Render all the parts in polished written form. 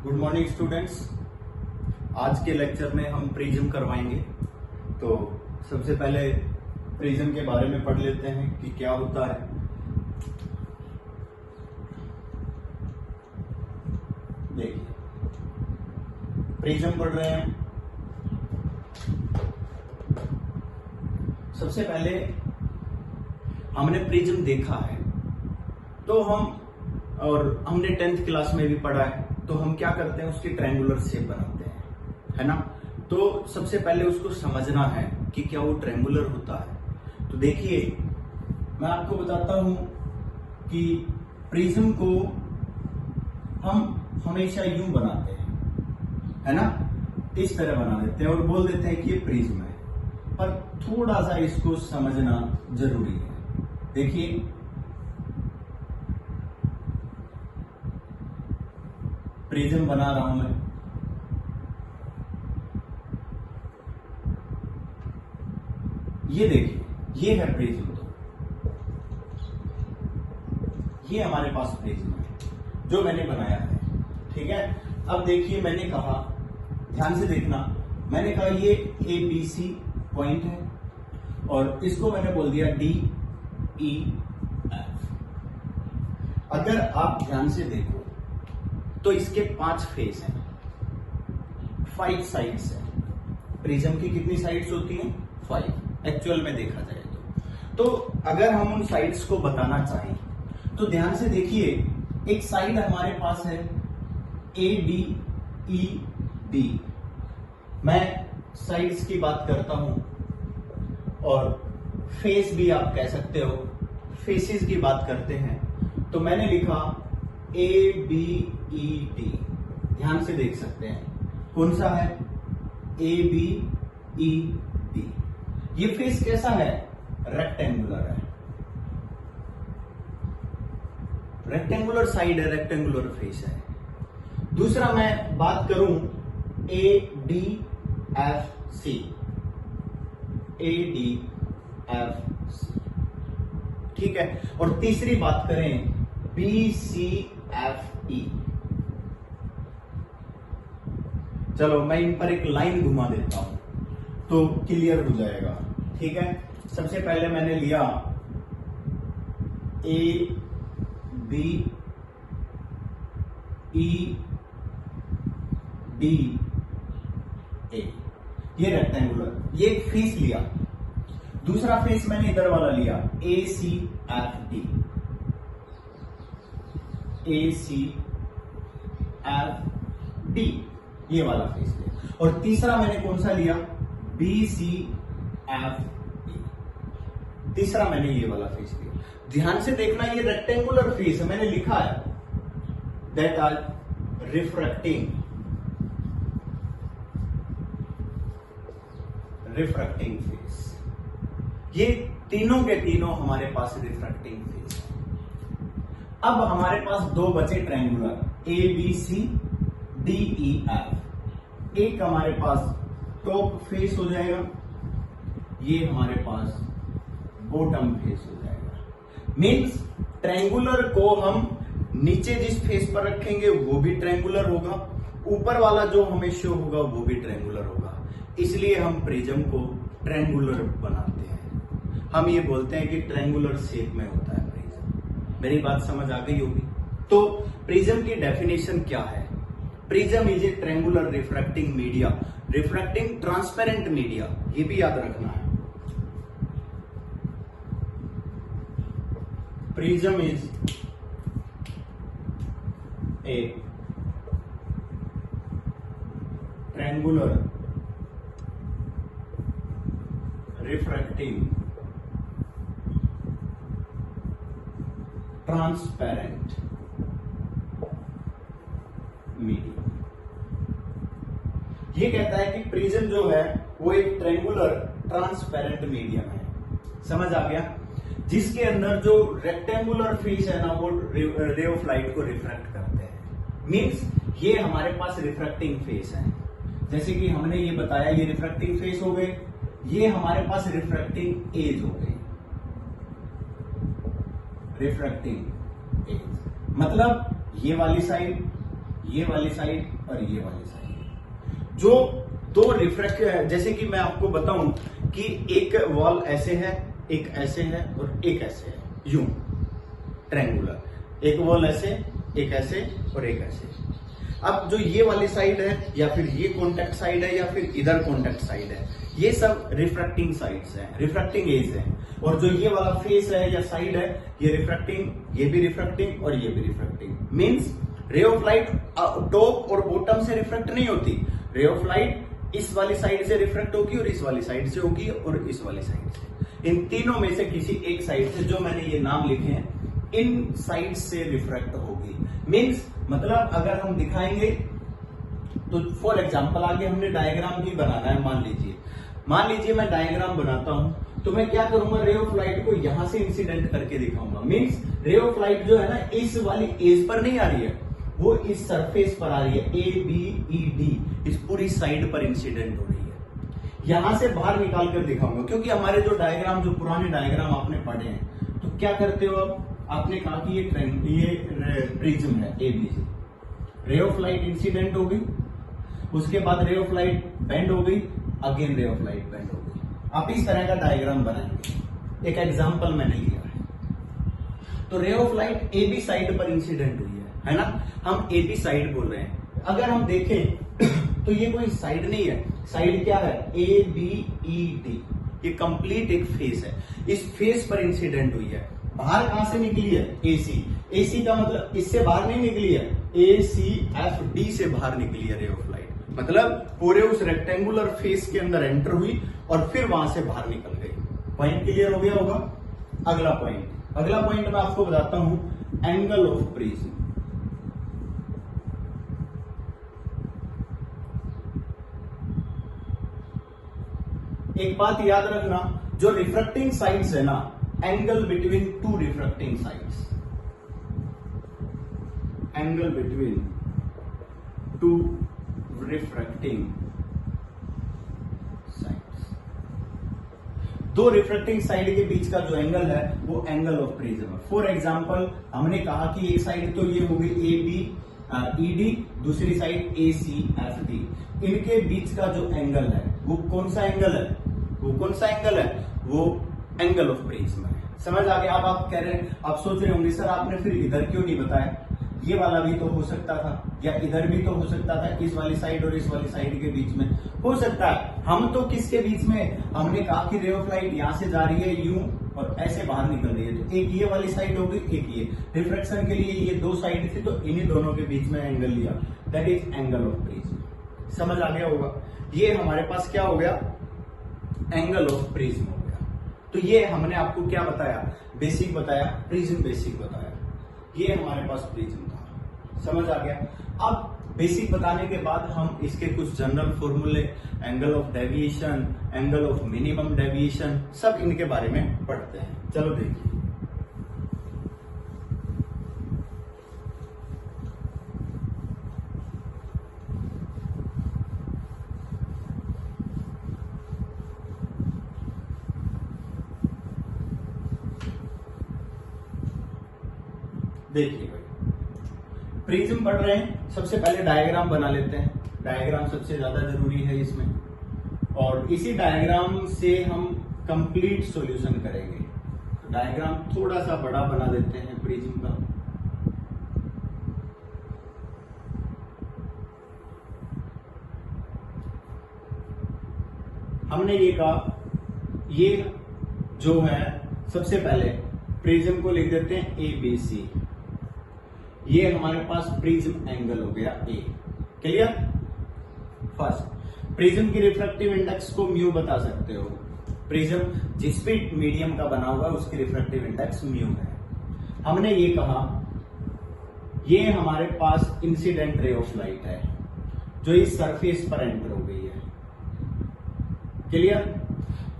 Good morning students. आज के lecture में हम प्रिज्म करवाएंगे। तो सबसे पहले प्रिज्म के बारे में पढ़ लेते हैं कि क्या होता है। देखिए, प्रिज्म पढ़ रहे हैं। सबसे पहले हमने प्रिज्म देखा है तो हमने 10th क्लास में भी पढ़ा है। तो हम क्या करते हैं, उसकी ट्रायंगुलर शेप बनाते हैं, है ना। तो सबसे पहले उसको समझना है कि क्या वो ट्रायंगुलर होता है। तो देखिए, मैं आपको बताता हूं कि प्रिज्म को हम हमेशा यूं बनाते हैं, है ना। इस तरह बना देते हैं और बोल देते हैं कि ये प्रिज्म है, पर थोड़ा सा इसको समझना जरूरी है। देखिए, प्रिज्म बना रहा हूं मैं। ये देखिए, ये है प्रिज्म। तो ये हमारे पास प्रिज्म है जो मैंने बनाया है, ठीक है। अब देखिए, मैंने कहा, ध्यान से देखना, मैंने कहा ये ABC पॉइंट है और इसको मैंने बोल दिया DEF। अगर आप ध्यान से देखो तो इसके 5 फेस हैं, 5 साइड्स हैं। प्रिज्म की कितनी साइड्स होती हैं? 5 एक्चुअल में देखा जाए तो अगर हम उन साइड्स को बताना चाहें तो ध्यान से देखिए, एक साइड हमारे पास है ADED। मैं साइड्स की बात करता हूं और फेस भी आप कह सकते हो, फेसेस की बात करते हैं। तो मैंने लिखा ABED। ध्यान से देख सकते हैं कौन सा है, ABED। ये फेस कैसा है? रेक्टेंगुलर है, रेक्टेंगुलर साइड है, रेक्टेंगुलर फेस है। दूसरा मैं बात करूं ADFC। ADFC, ठीक है। और तीसरी बात करें BCFE। चलो मैं इन पर एक लाइन घुमा देता हूं तो क्लियर हो जाएगा, ठीक है। सबसे पहले मैंने लिया ABEDA, ये रेक्टेंगुलर, ये एक फेस लिया। दूसरा फेस मैंने इधर वाला लिया ACFD। ACFD, ये वाला फेस लिया। और तीसरा मैंने कौन सा लिया? BCFE। तीसरा मैंने ये वाला फेस लिया। ध्यान से देखना, ये रेक्टेंगुलर फेस है, मैंने लिखा है दैट आर रिफ्रैक्टिंग फेस। ये तीनों के तीनों हमारे पास रिफ्रैक्टिंग फेस है। अब हमारे पास दो बचे ट्रायंगुलर, ABCDEF। एक हमारे पास टॉप फेस हो जाएगा, ये हमारे पास बॉटम फेस हो जाएगा। मींस ट्रायंगुलर को हम नीचे जिस फेस पर रखेंगे वो भी ट्रायंगुलर होगा, ऊपर वाला जो हमें शो होगा वो भी ट्रायंगुलर होगा। इसलिए हम प्रिज्म को ट्रायंगुलर बनाते हैं। हम ये बोलते हैं कि ट्रायंगुलर शेप में होता है प्रिज्म। मेरी बात समझ आ गई होगी। तो प्रिज्म की डेफिनेशन क्या है? Prism is a triangular refracting media, refracting transparent media, ये भी याद रखना है। Prism is a triangular refracting transparent media. ये कहता है कि प्रिज्म जो है वो एक ट्रायंगुलर ट्रांसपेरेंट मीडियम है। समझ आ गया? जिसके अंदर जो रेक्टेंगुलर फेस है ना, वो रे ऑफ लाइट को रिफ्रैक्ट करते हैं। मींस ये हमारे पास रिफ्रैक्टिंग फेस है। जैसे कि हमने ये बताया, ये रिफ्रैक्टिंग फेस हो गए, ये हमारे पास रिफ्रैक्टिंग एज हो गई। रिफ्रैक्टिंग एज मतलब ये वाली साइड, ये वाली साइड और ये वाली साइड। जो दो रिफ्रैक्ट, जैसे कि मैं आपको बताऊं कि एक वॉल ऐसे है, एक ऐसे है और एक ऐसे है, यूं ट्रायंगुलर। एक वॉल ऐसे, एक ऐसे और एक ऐसे। अब जो ये वाली साइड है या फिर ये कॉन्टेक्ट साइड है या फिर इधर कॉन्टेक्ट साइड है, ये सब रिफ्रैक्टिंग साइड्स हैं, रिफ्रैक्टिंग एज है। और जो ये वाला फेस है या साइड है, ये रिफ्रैक्टिंग, ये भी रिफ्रैक्टिंग और ये भी रिफ्रैक्टिंग। मींस रे ऑफ लाइट टॉप और बॉटम से रिफ्रैक्ट नहीं होती। रे ऑफ लाइट इस वाली साइड से रिफ्रैक्ट होगी और इस वाली साइड से होगी और इस वाली साइड से। इन तीनों में से किसी एक साइड से, जो मैंने ये नाम लिखे हैं, इन साइड से रिफ्रैक्ट होगी। मींस मतलब अगर हम दिखाएंगे तो फॉर एग्जांपल आगे हमने डायग्राम भी बनाना है। मान लीजिए मैं डायग्राम बनाता हूं तो मैं क्या करूंगा, रे ऑफ लाइट को यहां से इंसिडेंट करके दिखाऊंगा। मींस रे ऑफ लाइट जो है ना, इस वाली एज पर नहीं आ रही है, वो इस सरफेस पर आ रही है, ए बी ई डी, इस पूरी साइड पर इंसिडेंट हो रही है। यहां से बाहर निकाल कर दिखाऊंगा, क्योंकि हमारे जो डायग्राम, जो पुराने डायग्राम आपने पढ़े हैं, तो क्या करते हो आपने कहा कि ये प्रिज्म है एबीसी, रे ऑफ लाइट इंसिडेंट हो गई, उसके बाद रे ऑफ लाइट बेंड हो गई, अगेन रे ऑफ लाइट बेंड हो गई। आप इस तरह का डायग्राम बनाएंगे। एक एग्जांपल मैंने लिया है। तो ray of light A B side पर इंसिडेंट हुई है ना, हम ए बी साइड बोल रहे हैं। अगर हम देखें तो ये कोई साइड नहीं है, साइड क्या है, ए बी ई डी, ये कंप्लीट एक फेस है। इस फेस पर इंसिडेंट हुई है। बाहर कहां से निकली है, एसी। एसी का मतलब इससे बाहर नहीं निकली है, ए सी एफ डी से बाहर निकली है रे ऑफ लाइट। मतलब पूरे उस रेक्टेंगुलर फेस के अंदर एंटर हुई और फिर वहां से बाहर निकल गई। पॉइंट क्लियर हो गया होगा। अगला पॉइंट मैं आपको बताता हूं, एंगल ऑफ प्रिज्म। एक बात याद रखना, जो रिफ्रैक्टिंग साइड्स है ना, angle between two refracting sides, angle between two refracting sides, दो रिफ्रैक्टिंग साइड के बीच का जो एंगल है वो एंगल ऑफ प्रिज्म है। फॉर एग्जांपल हमने कहा कि एक साइड तो ये हो गई ए बी ई डी, दूसरी साइड ए सी एफ डी। इनके बीच का जो एंगल है वो कौन सा एंगल है, वो एंगल ऑफ प्रिज्म है। समझ आ गया। अब आप कह रहे हैं, आप सोच रहे होंगे सर आपने फिर इधर क्यों नहीं बताया, ये वाला भी तो हो सकता था या इधर भी तो हो सकता था, इस वाली साइड और इस वाली साइड के बीच में हो सकता है। हम तो किसके बीच में, हमने कहा कि रे ऑफ लाइट यहां से जा रही है यूं और ऐसे बाहर निकल रही है, तो एक ये वाली साइड हो गई, एक ये। रिफ्रैक्शन के लिए ये दो साइड थी, तो इन्हीं दोनों के बीच में एंगल लिया, that is angle of prism. समझ आ गया होगा। ये हमारे पास क्या हो गया, एंगल ऑफ प्रिज्म हो गया। तो ये हमने आपको क्या बताया, बेसिक बताया, प्रिज्म बेसिक बताया। ये हमारे पास प्रिज्म था। समझ आ गया। अब बेसिक बताने के बाद हम इसके कुछ जनरल फॉर्मूले, angle of deviation, angle of minimum deviation, सब इनके बारे में पढ़ते हैं। चलो देखिए। देखिए भाई, प्रिज्म पढ़ रहे हैं, सबसे पहले डायग्राम बना लेते हैं। डायग्राम सबसे ज्यादा जरूरी है इसमें, और इसी डायग्राम से हम कंप्लीट सॉल्यूशन करेंगे। तो डायग्राम थोड़ा सा बड़ा बना देते हैं प्रिज्म का। हमने ये कहा, ये जो है सबसे पहले प्रिज्म को लिख देते हैं ए बी सी। ये हमारे पास प्रिज्म एंगल हो गया ए। क्लियर। फर्स्ट, प्रिज्म की रिफ्रैक्टिव इंडेक्स को म्यू बता सकते हो। प्रिज्म जिस भी मीडियम का बना हुआ है उसकी रिफ्रैक्टिव इंडेक्स म्यू है। हमने ये कहा, ये हमारे पास इंसिडेंट रे ऑफ लाइट है जो इस सरफेस पर एंटर हो गई है। क्लियर।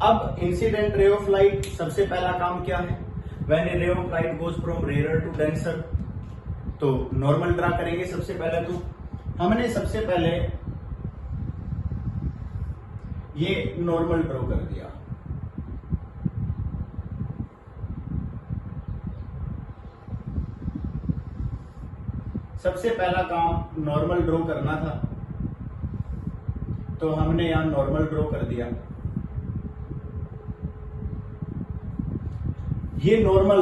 अब इंसिडेंट रे ऑफ लाइट, सबसे पहला काम क्या है, when a ray of light goes from rarer to denser, तो नॉर्मल ड्रा करेंगे सबसे पहले। तो हमने सबसे पहले ये नॉर्मल ड्रॉ कर दिया। सबसे पहला काम नॉर्मल ड्रॉ करना था, तो हमने यहां नॉर्मल ड्रॉ कर दिया। ये नॉर्मल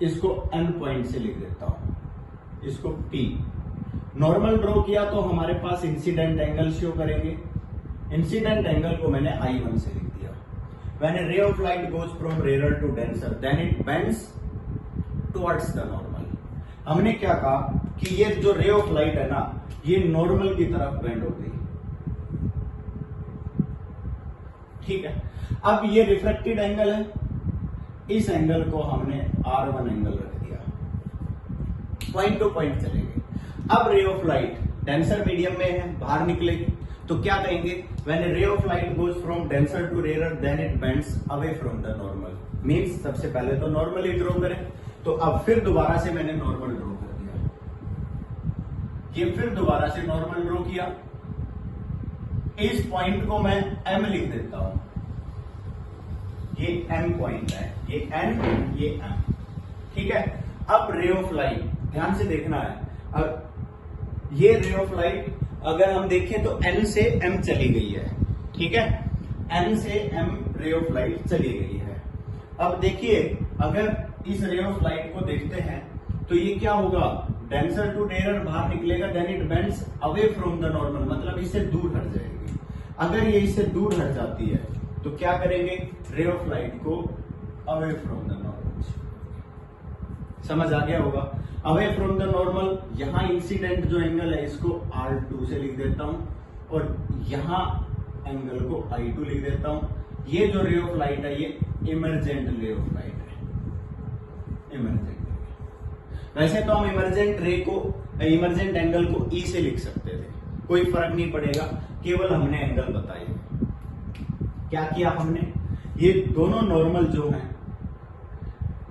इसको एन पॉइंट से लिख देता हूं, इसको P। नॉर्मल ड्रॉ किया तो हमारे पास इंसिडेंट एंगल शो करेंगे। इंसिडेंट एंगल को मैंने I1 से लिख दिया। When a ray of light goes from rarer to denser, then it bends towards the normal। हमने क्या कहा कि ये जो रे ऑफ लाइट है ना, ये नॉर्मल की तरफ बेंड हो गई। ठीक है, अब ये रिफ्लेक्टेड एंगल है, इस एंगल को हमने R1 एंगल रख दिया, पॉइंट टू पॉइंट चलेंगे। अब रे ऑफ लाइट डेंसर मीडियम में है, बाहर निकलेगी, तो क्या कहेंगे, when a ray of light goes from denser to rarer then it bends away from the normal. Means सबसे पहले तो नॉर्मल ही ड्रॉ करें, तो अब फिर दोबारा से मैंने नॉर्मल ड्रॉ कर दिया, ये फिर दोबारा से नॉर्मल ड्रॉ किया। इस पॉइंट को मैं M लिख देता हूं, ये M पॉइंट है, ये N, ये M। ठीक है, अब रे ऑफ लाइट ध्यान से देखना है। अब ये रे ऑफ लाइट अगर हम देखें तो N से M चली गई है। ठीक है, N से M रे ऑफ लाइट चली गई है। अब देखिए, अगर इस रे ऑफ लाइट को देखते हैं तो ये क्या होगा, डेंसर टू रेयर बाहर निकलेगा, then it bends away from the normal, मतलब इससे दूर हट जाएगी। अगर ये इससे दूर हट जाती है तो क्या करेंगे, रे ऑफ लाइट को अवे फ्रॉम द नॉर्मल। समझ आ गया होगा, अवे फ्रॉम द नॉर्मल। यहां इंसिडेंट जो एंगल है इसको R2 से लिख देता हूं, और यहां एंगल को I2 लिख देता हूं। ये जो रे ऑफ लाइट है ये इमरजेंट रे ऑफ लाइट है, इमरजेंट। वैसे तो हम इमरजेंट रे को, इमरजेंट एंगल को E से लिख सकते थे, कोई फर्क नहीं पड़ेगा, केवल हमने एंगल बताए। क्या किया हमने, ये दोनों नॉर्मल जो हैं,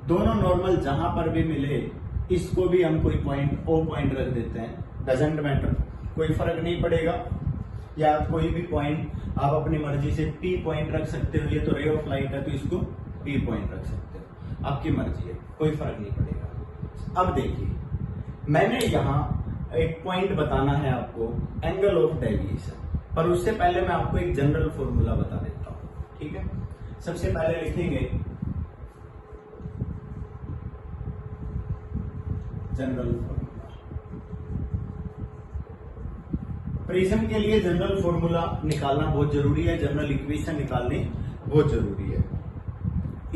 दोनों नॉर्मल जहां पर भी मिले इसको भी हम कोई पॉइंट O पॉइंट रख देते हैं, डजंट मैटर, कोई फर्क नहीं पड़ेगा। या कोई भी पॉइंट आप अपनी मर्जी से P पॉइंट रख सकते हो, ये तो रे ऑफ लाइट है तो इसको P पॉइंट रख सकते हो, आपकी मर्जी है, कोई फर्क नहीं पड़ेगा। अब देखिए, मैंने यहां एक पॉइंट बताना है आपको, एंगल ऑफ डेविएशन, पर उससे पहले मैं आपको एक जनरल फॉर्मूला बता देता हूं। ठीक है, सबसे पहले लिखेंगे जनरल फॉर्मूला। प्रिज्म के लिए जनरल फॉर्मूला निकालना बहुत जरूरी है, जनरल इक्वेशन निकालनी बहुत जरूरी है।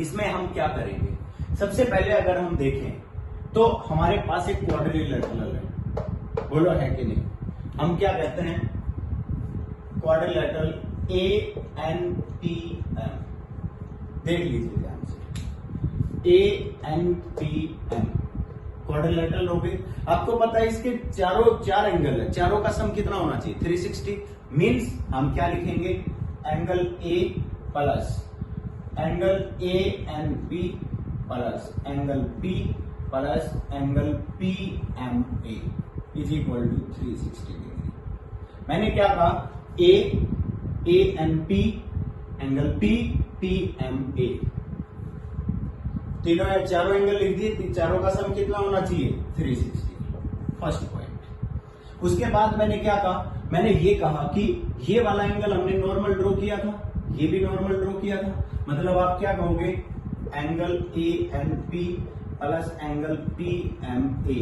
इसमें हम क्या करेंगे, सबसे पहले अगर हम देखें तो हमारे पास एक क्वाड्रिलेटरल है, बोलो है कि नहीं। हम क्या कहते हैं, क्वाड्रिलेटरल ANPM, देख लीजिए ध्यान से, ANPM क्वाड्रिलेटरल हो गए। आपको पता है इसके चार एंगल है, चारों का सम कितना होना चाहिए, 360। मींस हम क्या लिखेंगे, angle A plus angle ANP plus angle P plus angle PMA is equal to 360 degree. मैंने क्या कहा, ANP एंगल PMA, तीनों चारों एंगल लिख दिए, चारों का सम कितना होना चाहिए, 360, फर्स्ट पॉइंट। उसके बाद मैंने क्या कहा, मैंने ये कहा कि ये वाला एंगल हमने नॉर्मल ड्रॉ किया था, ये भी नॉर्मल ड्रॉ किया था, मतलब आप क्या कहोगे, angle ANP plus angle PMA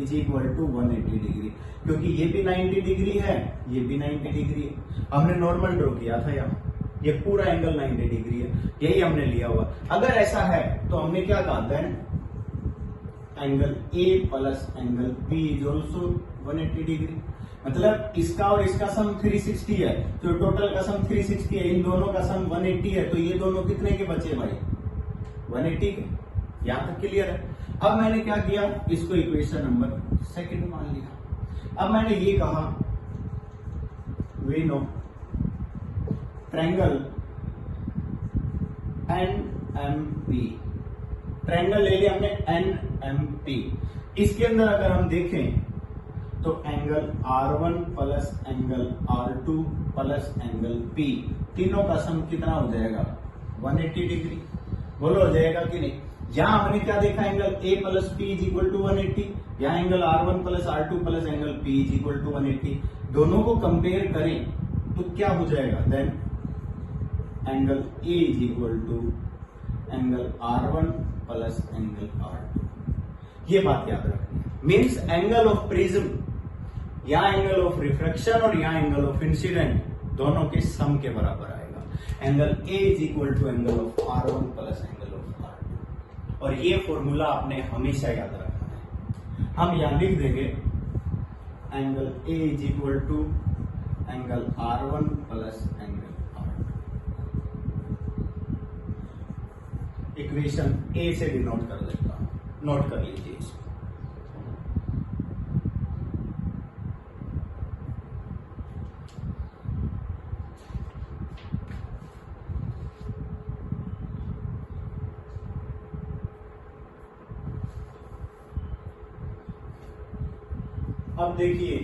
is equal to 180 degree, क्योंकि ये भी 90 डिग्री है, ये भी 90 डिग्री है। हमने नॉर्मल ड्रॉ किया था यहाँ, ये पूरा एंगल 90 डिग्री है, यही हमने लिया हुआ। अगर ऐसा है तो हमने क्या कहा, then angle A plus angle P is also 180 degree. मतलब इसका और इसका सम 360 है, तो टोटल का सम 360 है, इन दोनों का सम 180 है, तो ये दोनों कितने के बचे भाई, 180 के। यहां तक क्लियर है। अब मैंने क्या किया, इसको इक्वेशन नंबर सेकंड मान लिया। अब मैंने ये कहा, we know triangle NMP, triangle ले लिया हमने NMP। इसके अंदर अगर हम देखें तो angle R1 plus angle R2 plus angle P, तीनों का सम कितना हो जाएगा, 180 डिग्री। बोलो हो जाएगा कि नहीं। यहां हमने क्या देखा, angle A plus P is equal to 180, यहां angle R1 plus R2 plus angle P is equal to 180। दोनों को कंपेयर करें तो क्या हो जाएगा, then angle A is equal to angle R1 plus angle R2। ये बात याद रखनी है। मीन्स एंगल ऑफ प्रिज्म या एंगल ऑफ रिफ्रैक्शन और या एंगल ऑफ इंसिडेंट दोनों के सम के बराबर आएगा। Angle A is equal to angle of R1 plus angle of R2। और ये फॉर्मूला आपने हमेशा याद रखना है। हम यहां लिख देंगे angle A is equal to angle R1 plus angle R2। Equation A से डिनोट कर देता हूं, नोट कर लीजिए इसको। अब देखिए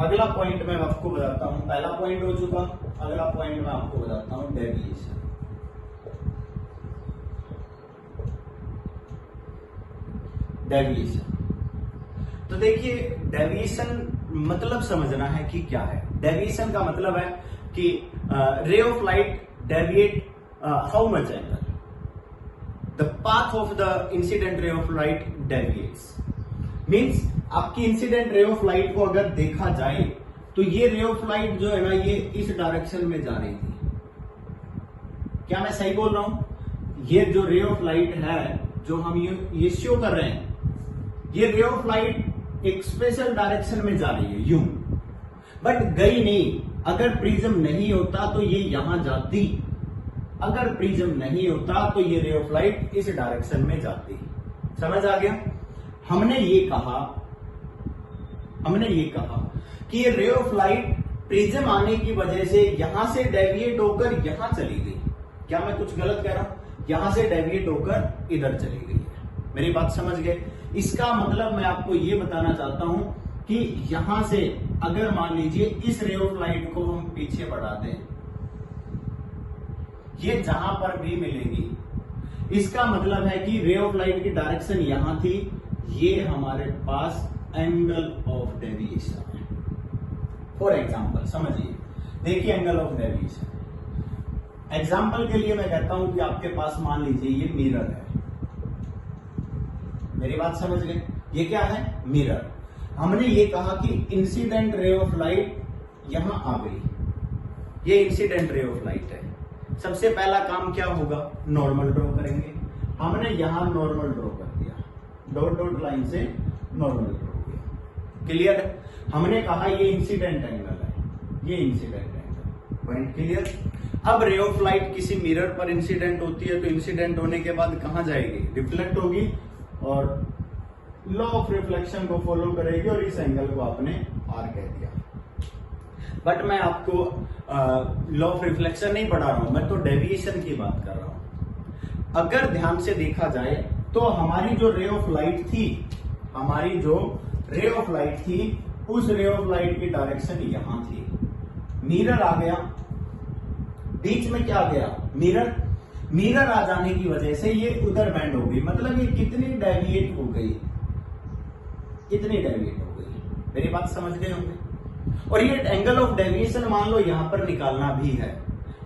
अगला पॉइंट मैं आपको बताता हूं। पहला पॉइंट हो चुका, अगला पॉइंट मैं आपको बताता हूं डेविएशन। डेविएशन तो देखिए, डेविएशन मतलब समझना है कि क्या है। डेविएशन का मतलब है कि ray of light deviate how much angle, the path of the incident ray of light deviates. Means आपकी इंसिडेंट रे ऑफ लाइट को अगर देखा जाए तो ये रे ऑफ लाइट जो है ना, ये इस डायरेक्शन में जा रही थी। क्या मैं सही बोल रहा हूं? ये जो रे ऑफ लाइट है जो हम ये शो कर रहे हैं, ये रे ऑफ लाइट एक स्पेशल डायरेक्शन में जा रही है यूं, बट गई नहीं। अगर प्रिज्म नहीं होता तो ये यहां जाती, अगर प्रिज्म नहीं होता तो ये रे ऑफ लाइट इस डायरेक्शन में जाती। समझ आ गया? हमने ये कहा कि ये रे ऑफ लाइट प्रिज्म आने की वजह से यहां से डेविएट होकर यहां चली गई। क्या मैं कुछ गलत कह रहा हूं? यहां से डेविएट होकर इधर चली गई है। मेरी बात समझ गए? इसका मतलब मैं आपको ये बताना चाहता हूं कि यहां से अगर मान लीजिए इस रे ऑफ लाइट को हम पीछे बढ़ा दें, ये जहां पर भी मिलेगी, इसका मतलब है कि रे ऑफ लाइट की डायरेक्शन यहां थी, ये हमारे पास एंगल ऑफ डेविएशन है। फॉर एग्जाम्पल समझिए, देखिए एंगल ऑफ डेविएशन। एग्जाम्पल के लिए मैं कहता हूं कि आपके पास मान लीजिए ये मिरर है। मेरी बात समझ गए? ये क्या है? मिरर। हमने ये कहा कि इंसिडेंट रे ऑफ लाइट यहां आ गई, ये इंसिडेंट रे ऑफ लाइट है। सबसे पहला काम क्या होगा? नॉर्मल ड्रॉ करेंगे। हमने यहां नॉर्मल ड्रॉ कर दिया, डॉट डॉट लाइन से नॉर्मल ड्रॉ किया। क्लियर है? हमने कहा ये इंसिडेंट एंगल है, ये इंसिडेंट एंगल। Point clear? अब रे ऑफ लाइट किसी मिरर पर इंसिडेंट होती है तो इंसिडेंट होने के बाद कहां जाएगी? रिफ्लेक्ट होगी और लॉ ऑफ रिफ्लेक्शन को फॉलो करेगी और इस एंगल को आपने आर कह दिया। बट मैं आपको लॉ ऑफ रिफ्लेक्शन नहीं पढ़ा रहा हूं, मैं तो डेविएशन की बात कर रहा हूं। अगर ध्यान से देखा जाए तो हमारी जो रे ऑफ लाइट थी, हमारी जो रे ऑफ लाइट थी, उस रे ऑफ लाइट की डायरेक्शन यहां थी। मिरर आ गया, बीच में क्या आ गया? मिरर। मिरर आ जाने की वजह से ये उधर बैंड हो गई, मतलब ये कितनी डेविएट हो गई, इतनी डेविएट हो गई। मेरी बात समझ गए होंगे? और ये एंगल ऑफ डेविएशन मान लो यहां पर निकालना भी है,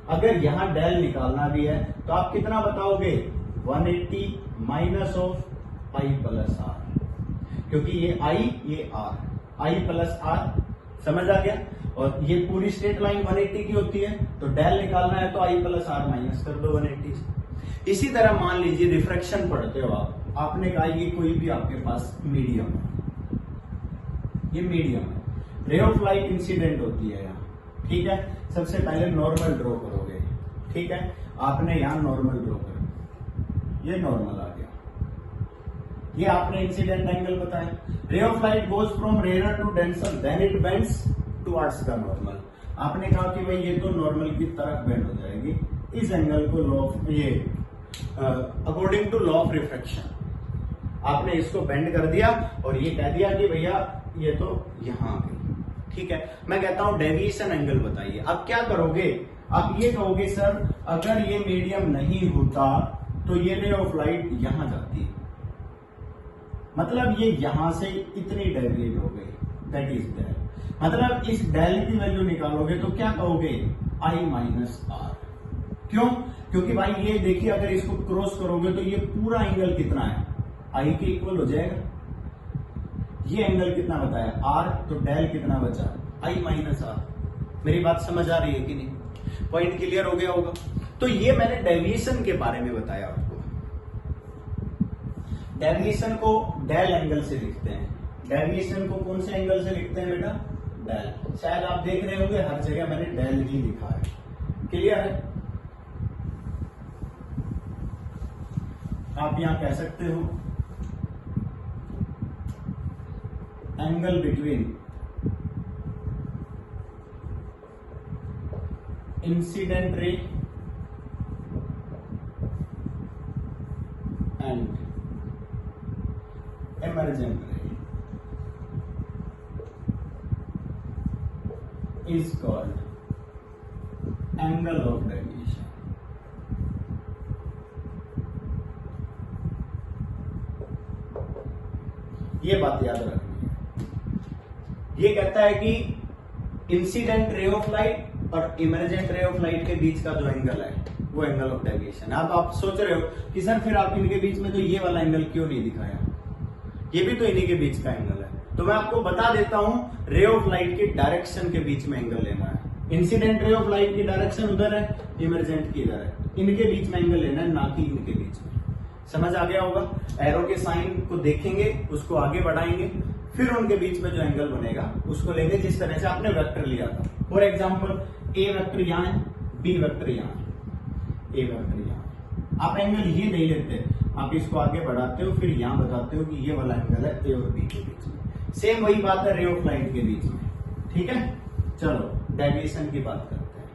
अगर यहां डेल निकालना भी है तो आप कितना बताओगे? 180 minus of pi plus R, क्योंकि ये आई ये आर, आई प्लस आर। समझ आ गया? और ये पूरी स्ट्रेट लाइन 180 की होती है, तो डेल निकालना है तो आई प्लस आर माइनस कर दो 180 से। इसी तरह मान लीजिए रिफ्रैक्शन पढ़ते हो आप, आपने कहा ये कोई भी आपके पास मीडियम है, ये मीडियम है, रे ऑफ लाइट इंसिडेंट होती है यहाँ। ठीक है? सबसे पहले नॉर्मल ड्रॉ करोगे। ठीक है? आपने यहां नॉर्मल ड्रॉ करो, ये नॉर्मल आ गया, ये आपने इंसिडेंट एंगल बताया। Ray of light goes from rarer to denser, then it bends towards the normal. आपने कहा कि भाई ये तो नॉर्मल की तरफ बेंड हो जाएगी, इस एंगल को लॉ ऑफ ये according to law of refraction आपने इसको बेंड कर दिया और ये कह दिया कि भैया ये तो यहां आ गई। ठीक है, मैं कहता हूं डेविएशन एंगल बताइए। अब क्या करोगे, आप ये कहोगे सर अगर ये मीडियम नहीं होता तो ये रे ऑफ लाइट यहां जाती, मतलब ये यहां से इतनी डेविएट हो गई, दैट इज डेल। मतलब इस डेल की वैल्यू निकालोगे तो क्या कहोगे, I माइनस आर। क्यों, क्योंकि भाई ये देखिए अगर इसको क्रॉस करोगे तो ये पूरा एंगल कितना है, I के इक्वल हो जाएगा। ये एंगल कितना बताया, R, तो डेल कितना बचा, I माइनस आर। मेरी बात समझ आ रही है कि नहीं, पॉइंट क्लियर हो गया होगा। तो ये मैंने डेविएशन के बारे में बताया आपको। डेविएशन को डेल एंगल से लिखते हैं। डेविएशन को कौन से एंगल से लिखते हैं बेटा, डेल। शायद आप देख रहे होंगे हर जगह मैंने डेल ही लिखा है, क्लियर है। आप यहां कह सकते हो angle between incident ray and emergent ray is called angle of deviation. ये बात याद रखनी है। ये कहता है कि इंसिडेंट रे ऑफ लाइट और इमर्जेंट रे ऑफ लाइट के बीच का जो एंगल है वो एंगल ऑफ डेविएशन। अब आप सोच रहे हो कि सर फिर आप इनके बीच में तो ये वाला एंगल क्यों नहीं दिखाया, ये भी तो इन्हीं के बीच का एंगल है। तो मैं आपको बता देता हूं, रे ऑफ लाइट के डायरेक्शन के बीच में एंगल लेना है। इंसिडेंट रे ऑफ लाइट की डायरेक्शन उधर है, इमर्जेंट की इधर है, इनके बीच में एंगल लेना है, ना कि इनके बीच में। समझ आ गया होगा। एरो के साइन को देखेंगे, उसको आगे बढ़ाएंगे, फिर उनके बीच में जो एंगल बनेगा उसको लेंगे जिस तरह से आपने वेक्टर लिया था। फॉर एग्जाम्पल ए वेक्टर यहां है, बी वेक्टर यहां है, ए वेक्टर यहां है। आप एंगल ये नहीं लेते, आप इसको आगे बढ़ाते हो, फिर यहां बताते हो कि ये वाला एंगल है ए और बी के बीच में। सेम वही बात है रे ऑफ लाइट के बीच में, ठीक है। चलो डेविएशन की बात करते हैं।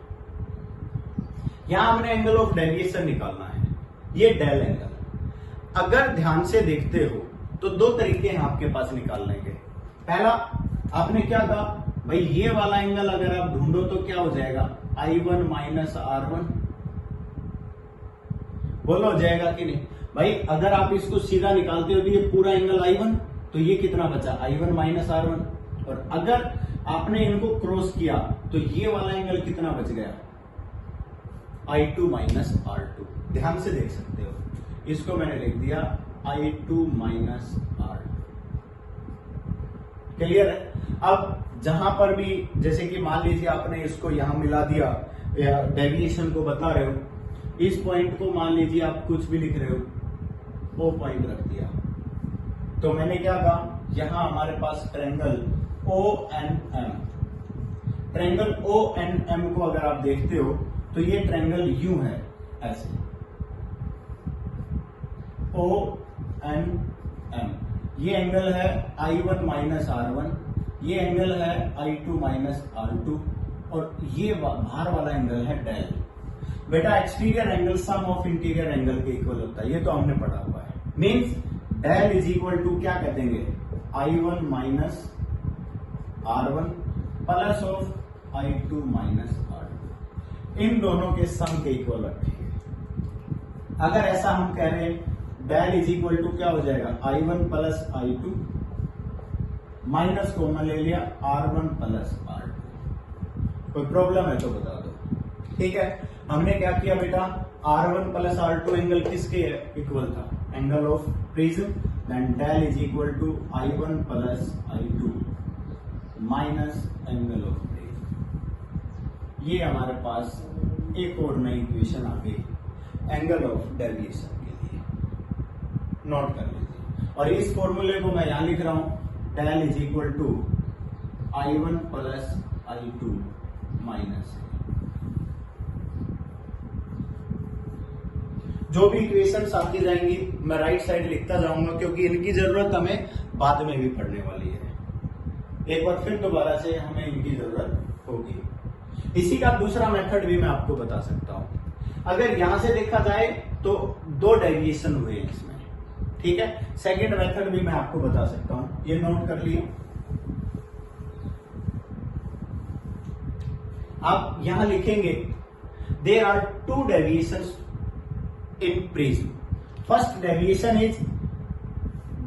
यहां हमने एंगल ऑफ डेविएशन निकालना है, ये डेल एंगल। अगर ध्यान से देखते हो तो दो तरीके हैं आपके पास निकालने के। पहला, आपने क्या कहा भाई, ये वाला एंगल अगर आप ढूंढो तो क्या हो जाएगा, I1 माइनस R1। बोलो हो जाएगा कि नहीं भाई। अगर आप इसको सीधा निकालते हो तो ये पूरा एंगल I1, तो ये कितना बचा, I1 माइनस R1। और अगर आपने इनको क्रॉस किया तो ये वाला एंगल कितना बच गया, I2 माइनस R2। ध्यान से देख सकते हो, इसको मैंने लिख दिया I2 माइनस R2। क्लियर है। अब जहां पर भी, जैसे कि मान लीजिए आपने इसको यहां मिला दिया या डेविएशन को बता रहे हो, इस पॉइंट को मान लीजिए आप कुछ भी लिख रहे हो, वो पॉइंट रख दिया, तो मैंने क्या कहा, यहां हमारे पास ट्रायंगल ONM, ट्रायंगल ONM को अगर आप देखते हो तो ये ट्रायंगल यूं है, ऐसे ONM। ये एंगल है I1 माइनस R1, ये एंगल है I2 माइनस R2, और ये बाहर वाला एंगल है डेल। बेटा exterior angle sum of interior angle के इक्वल होता है, ये तो हमने पढ़ा हुआ है। Means del is equal to क्या कहते हैं, I1 minus R1 plus of I2 minus R2, इन दोनों के सम के इक्वल रखेंगे। अगर ऐसा हम कह रहे हैं, डेल इज इक्वल टू क्या हो जाएगा, I1 plus I2, minus common ले लिया, R1 प्लस R2। कोई प्रॉब्लम है तो बता दो, ठीक है। हमने क्या किया बेटा, R1 प्लस R2 एंगल किसके इक्वल था, angle of prism. Then del is equal to I1 plus I2 minus angle of prism. ये हमारे पास एक और नई इक्वेशन आ गई एंगल ऑफ डेविएशन के लिए, नोट कर लीजिए। और इस फॉर्मूले को मैं यहां लिख रहा हूं, del is equal to I1 plus I2 minus. जो भी इक्वेशंस आती जाएंगी मैं राइट साइड लिखता जाऊंगा, क्योंकि इनकी जरूरत हमें बाद में भी पढ़ने वाली है। एक बार फिर दोबारा से हमें इनकी जरूरत होगी। इसी का दूसरा मेथड भी मैं आपको बता सकता हूं। अगर यहां से देखा जाए तो दो डेविएशन हुए हैं इसमें, ठीक है। सेकंड मेथड भी मैं आपको बता सकता हूं, ये नोट कर लिया। आप यहां लिखेंगे there are two deviations in prism. First deviation is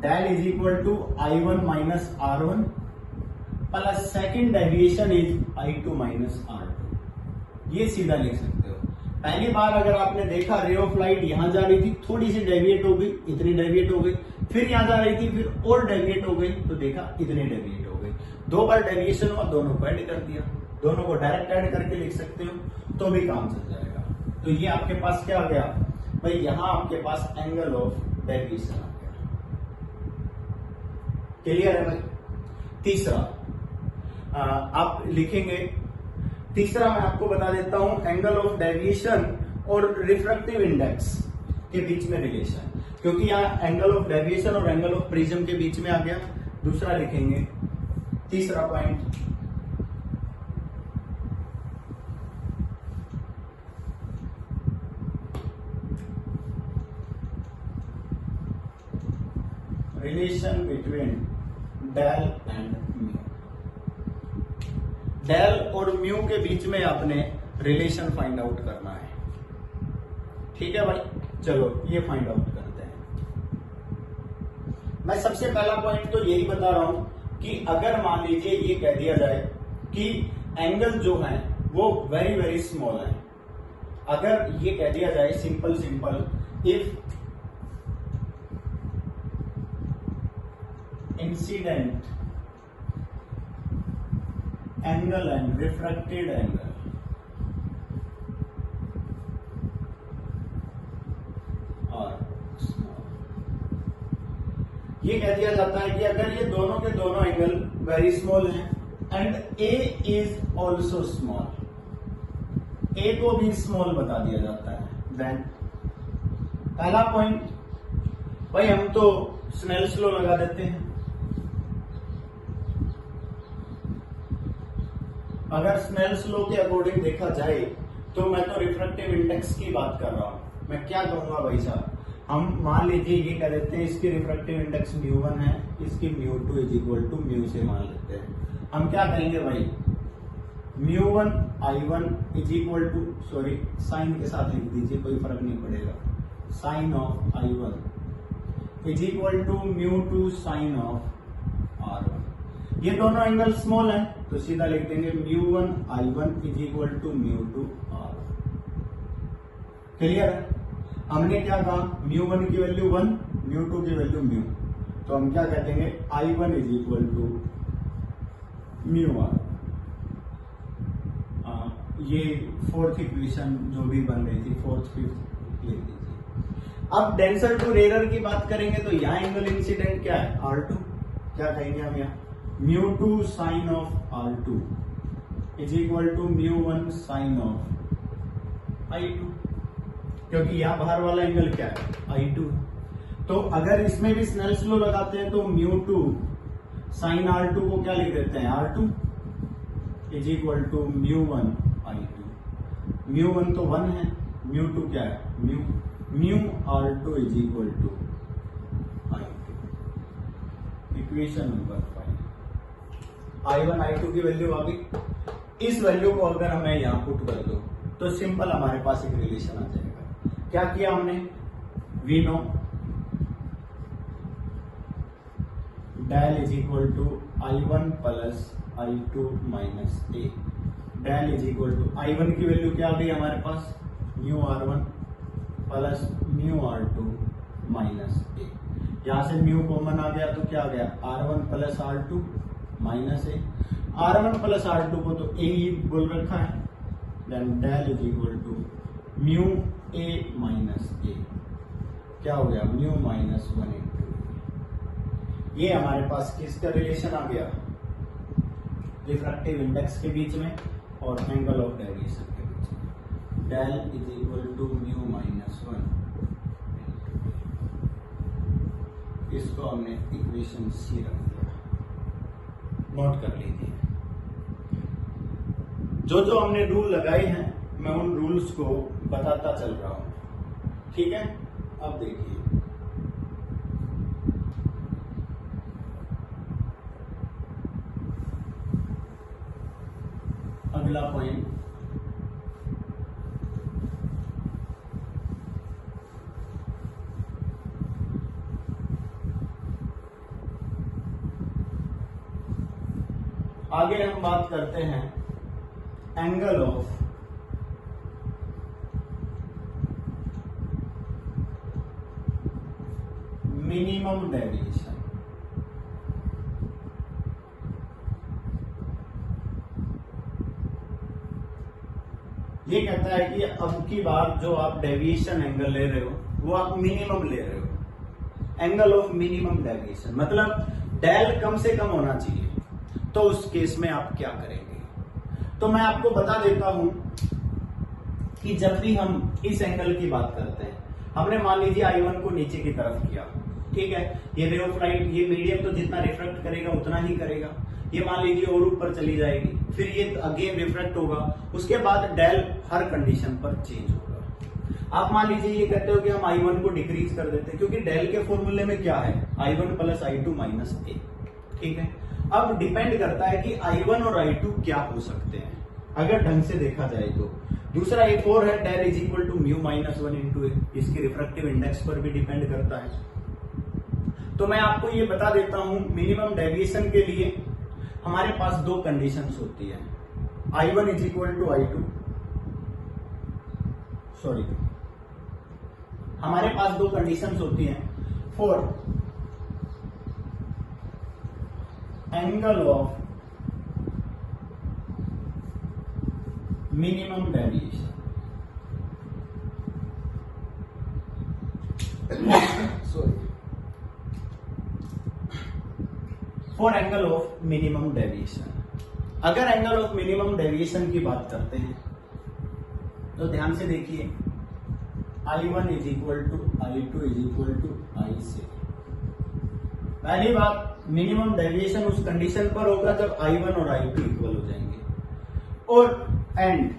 del is equal to I1 minus R1 plus second deviation is I2 minus R2. ये सीधा लिख सकते हो. पहली बार अगर आपने देखा रे ऑफ लाइट यहां जा रही थी, थोड़ी सी डेविएट हो गई, इतनी डेविएट हो गई, फिर यहां जा रही थी, फिर और डेविएट हो गई, तो देखा इतनी डेविएट हो गई. दो बार डेविएशन हुआ, दोनों को ऐड कर दिया. दोनों को डायरेक्ट ऐड करके लिख सकते हो तो भी काम चल जाएगा. तो ये आपके पास क्या आ गया भाई, यहां आपके पास एंगल ऑफ डेविएशन आ गया. क्लियर है भाई. तीसरा आप लिखेंगे, तीसरा मैं आपको बता देता हूं एंगल ऑफ डेविएशन और रिफ्रैक्टिव इंडेक्स के बीच में रिलेशन, क्योंकि यहां एंगल ऑफ डेविएशन और एंगल ऑफ प्रिज्म के बीच में आ गया. दूसरा लिखेंगे, तीसरा point relation between del and mu. Del और म्यू के बीच में आपने रिलेशन फाइंड आउट करना है. ठीक है भाई, चलो ये फाइंड आउट करते हैं. मैं सबसे पहला पॉइंट तो यही बता रहा हूं कि अगर मान लीजिए ये कह दिया जाए कि एंगल जो है वो वेरी वेरी स्मॉल है, अगर ये कह दिया जाए simple if incident angle and refracted angle और ये कह दिया जाता है कि अगर ये दोनों के दोनों एंगल वेरी स्मॉल हैं and A is also small, A को भी स्मॉल बता दिया जाता है, देन पहला पॉइंट भाई हम तो स्नेल्स लॉ लगा देते हैं. अगर स्नेल्स लॉ के अकॉर्डिंग देखा जाए तो मैं तो रिफ्रैक्टिव इंडेक्स की बात कर रहा हूं. मैं क्या कहूंगा भाई साहब, हम मान लीजिए ये कह देते हैं इसकी रिफ्रैक्टिव इंडेक्स μ1 है, इसकी μ2 इज इक्वल टू म्यू से मान लेते हैं. हम क्या कहेंगे भाई, μ1 I1 is equal to, sorry sine के साथ लिख दीजिए कोई फर्क नहीं पड़ेगा, sine of I1 is equal to μ2 sine of R1. ये दोनों एंगल स्मॉल हैं तो सीधा लिख देंगे μ1 I1 is equal to μ2 R1. Clear है. हमने क्या कहा, μ1 की वैल्यू 1, μ2 की वैल्यू म्यू, तो हम क्या कह देंगे I1 is equal to μr. ये फोर्थ इक्वेशन जो भी बन रही थी, फोर्थ फिफ्थ लिख दीजिए. अब डेंसर टू रेयर की बात करेंगे तो यहाँ एंगल इंसिडेंट क्या है, R2. क्या कहेंगे हम यहाँ, μ2 sine of R2 is equal to μ1 sine of I2, क्योंकि यहां बाहर वाला एंगल क्या है, I2. तो अगर इसमें भी स्नेल्स लॉ लगाते हैं तो μ2 साइन R2 को क्या लिख देते हैं, R2 is equal to μ1 I2. μ1 तो 1 है, μ2 क्या है, mu R2 is equal to I2. Equation number 5. I1 I2 की वैल्यू आ गई. इस वैल्यू को अगर हमें यहां पुट कर दो तो सिंपल हमारे पास एक रिलेशन आ जाएगा. क्या किया हमने, we know del is equal to I1 plus I2 minus A. Del is equal to I1 की वैल्यू क्या आ गई हमारे पास, mu R1 plus mu R2 minus A. यहां से म्यू कॉमन आ गया तो क्या आ गया, R1 प्लस R2 माइनस ए. R1 प्लस R2 को तो ए ही बोल रखा है, then del is equal to mu A minus A. क्या हो गया, म्यू माइनस 1 इंटू. ये हमारे पास किसका रिलेशन आ गया, रिफ्रैक्टिव इंडेक्स के बीच में और एंगल ऑफ डेविएशन के बीच में. Del is equal to mu minus 1. इसको हमने इक्वेशन सी रख दिया, नोट कर लीजिए. जो जो हमने रूल लगाए हैं मैं उन रूल्स को बताता चल रहा हूं. ठीक है, अब देखिए अगला पॉइंट, आगे हम बात करते हैं एंगल ऑफ मिनिमम डेविएशन। ये कहता है कि अब की बार जो आप डेविएशन एंगल ले रहे हो वो आप मिनिमम ले रहे हो, एंगल ऑफ मिनिमम डेविएशन, मतलब डेल कम से कम होना चाहिए। तो उस केस में आप क्या करेंगे? तो मैं आपको बता देता हूं कि जब भी हम इस एंगल की बात करते हैं, हमने मान लीजिए I1 को नीचे की तरफ किया, ठीक है, ये रे ऑफ लाइट, ये मीडियम तो जितना रिफ्रेक्ट करेगा उतना ही करेगा, ये मान लीजिए और ऊपर चली जाएगी, फिर ये अगेन रिफ्रेक्ट होगा, उसके बाद डेल हर कंडीशन पर चेंज होगा। आप मान लीजिए ये कहते हो कि हम I1 को डिक्रीज कर देते हैं, क्योंकि डेल के फॉर्मूले में क्या है, I1 प्लस I2 माइनस ए, ठीक है। अब डिपेंड करता है कि I1 और I2 क्या हो सकते हैं अगर ढंग से देखा जाए तो। दूसरा एक और है, del is equal to mu minus 1 into A, इसके रिफ्रैक्टिव इंडेक्स पर भी डिपेंड करता है। तो मैं आपको ये बता देता हूं, मिनिमम डेविएशन के लिए हमारे पास दो कंडीशंस होती है, I1 is equal to I2, sorry, हमारे पास दो कंडीशंस होती हैं for angle of minimum deviation. Sorry, for angle of minimum deviation. अगर एंगल ऑफ मिनिमम डेविएशन की बात करते हैं तो ध्यान से देखिए, I1 is equal to I2 is equal to I से। पहली बात, मिनिमम डेविएशन उस कंडीशन पर होगा जब I1 और I2 इक्वल हो जाएंगे, और and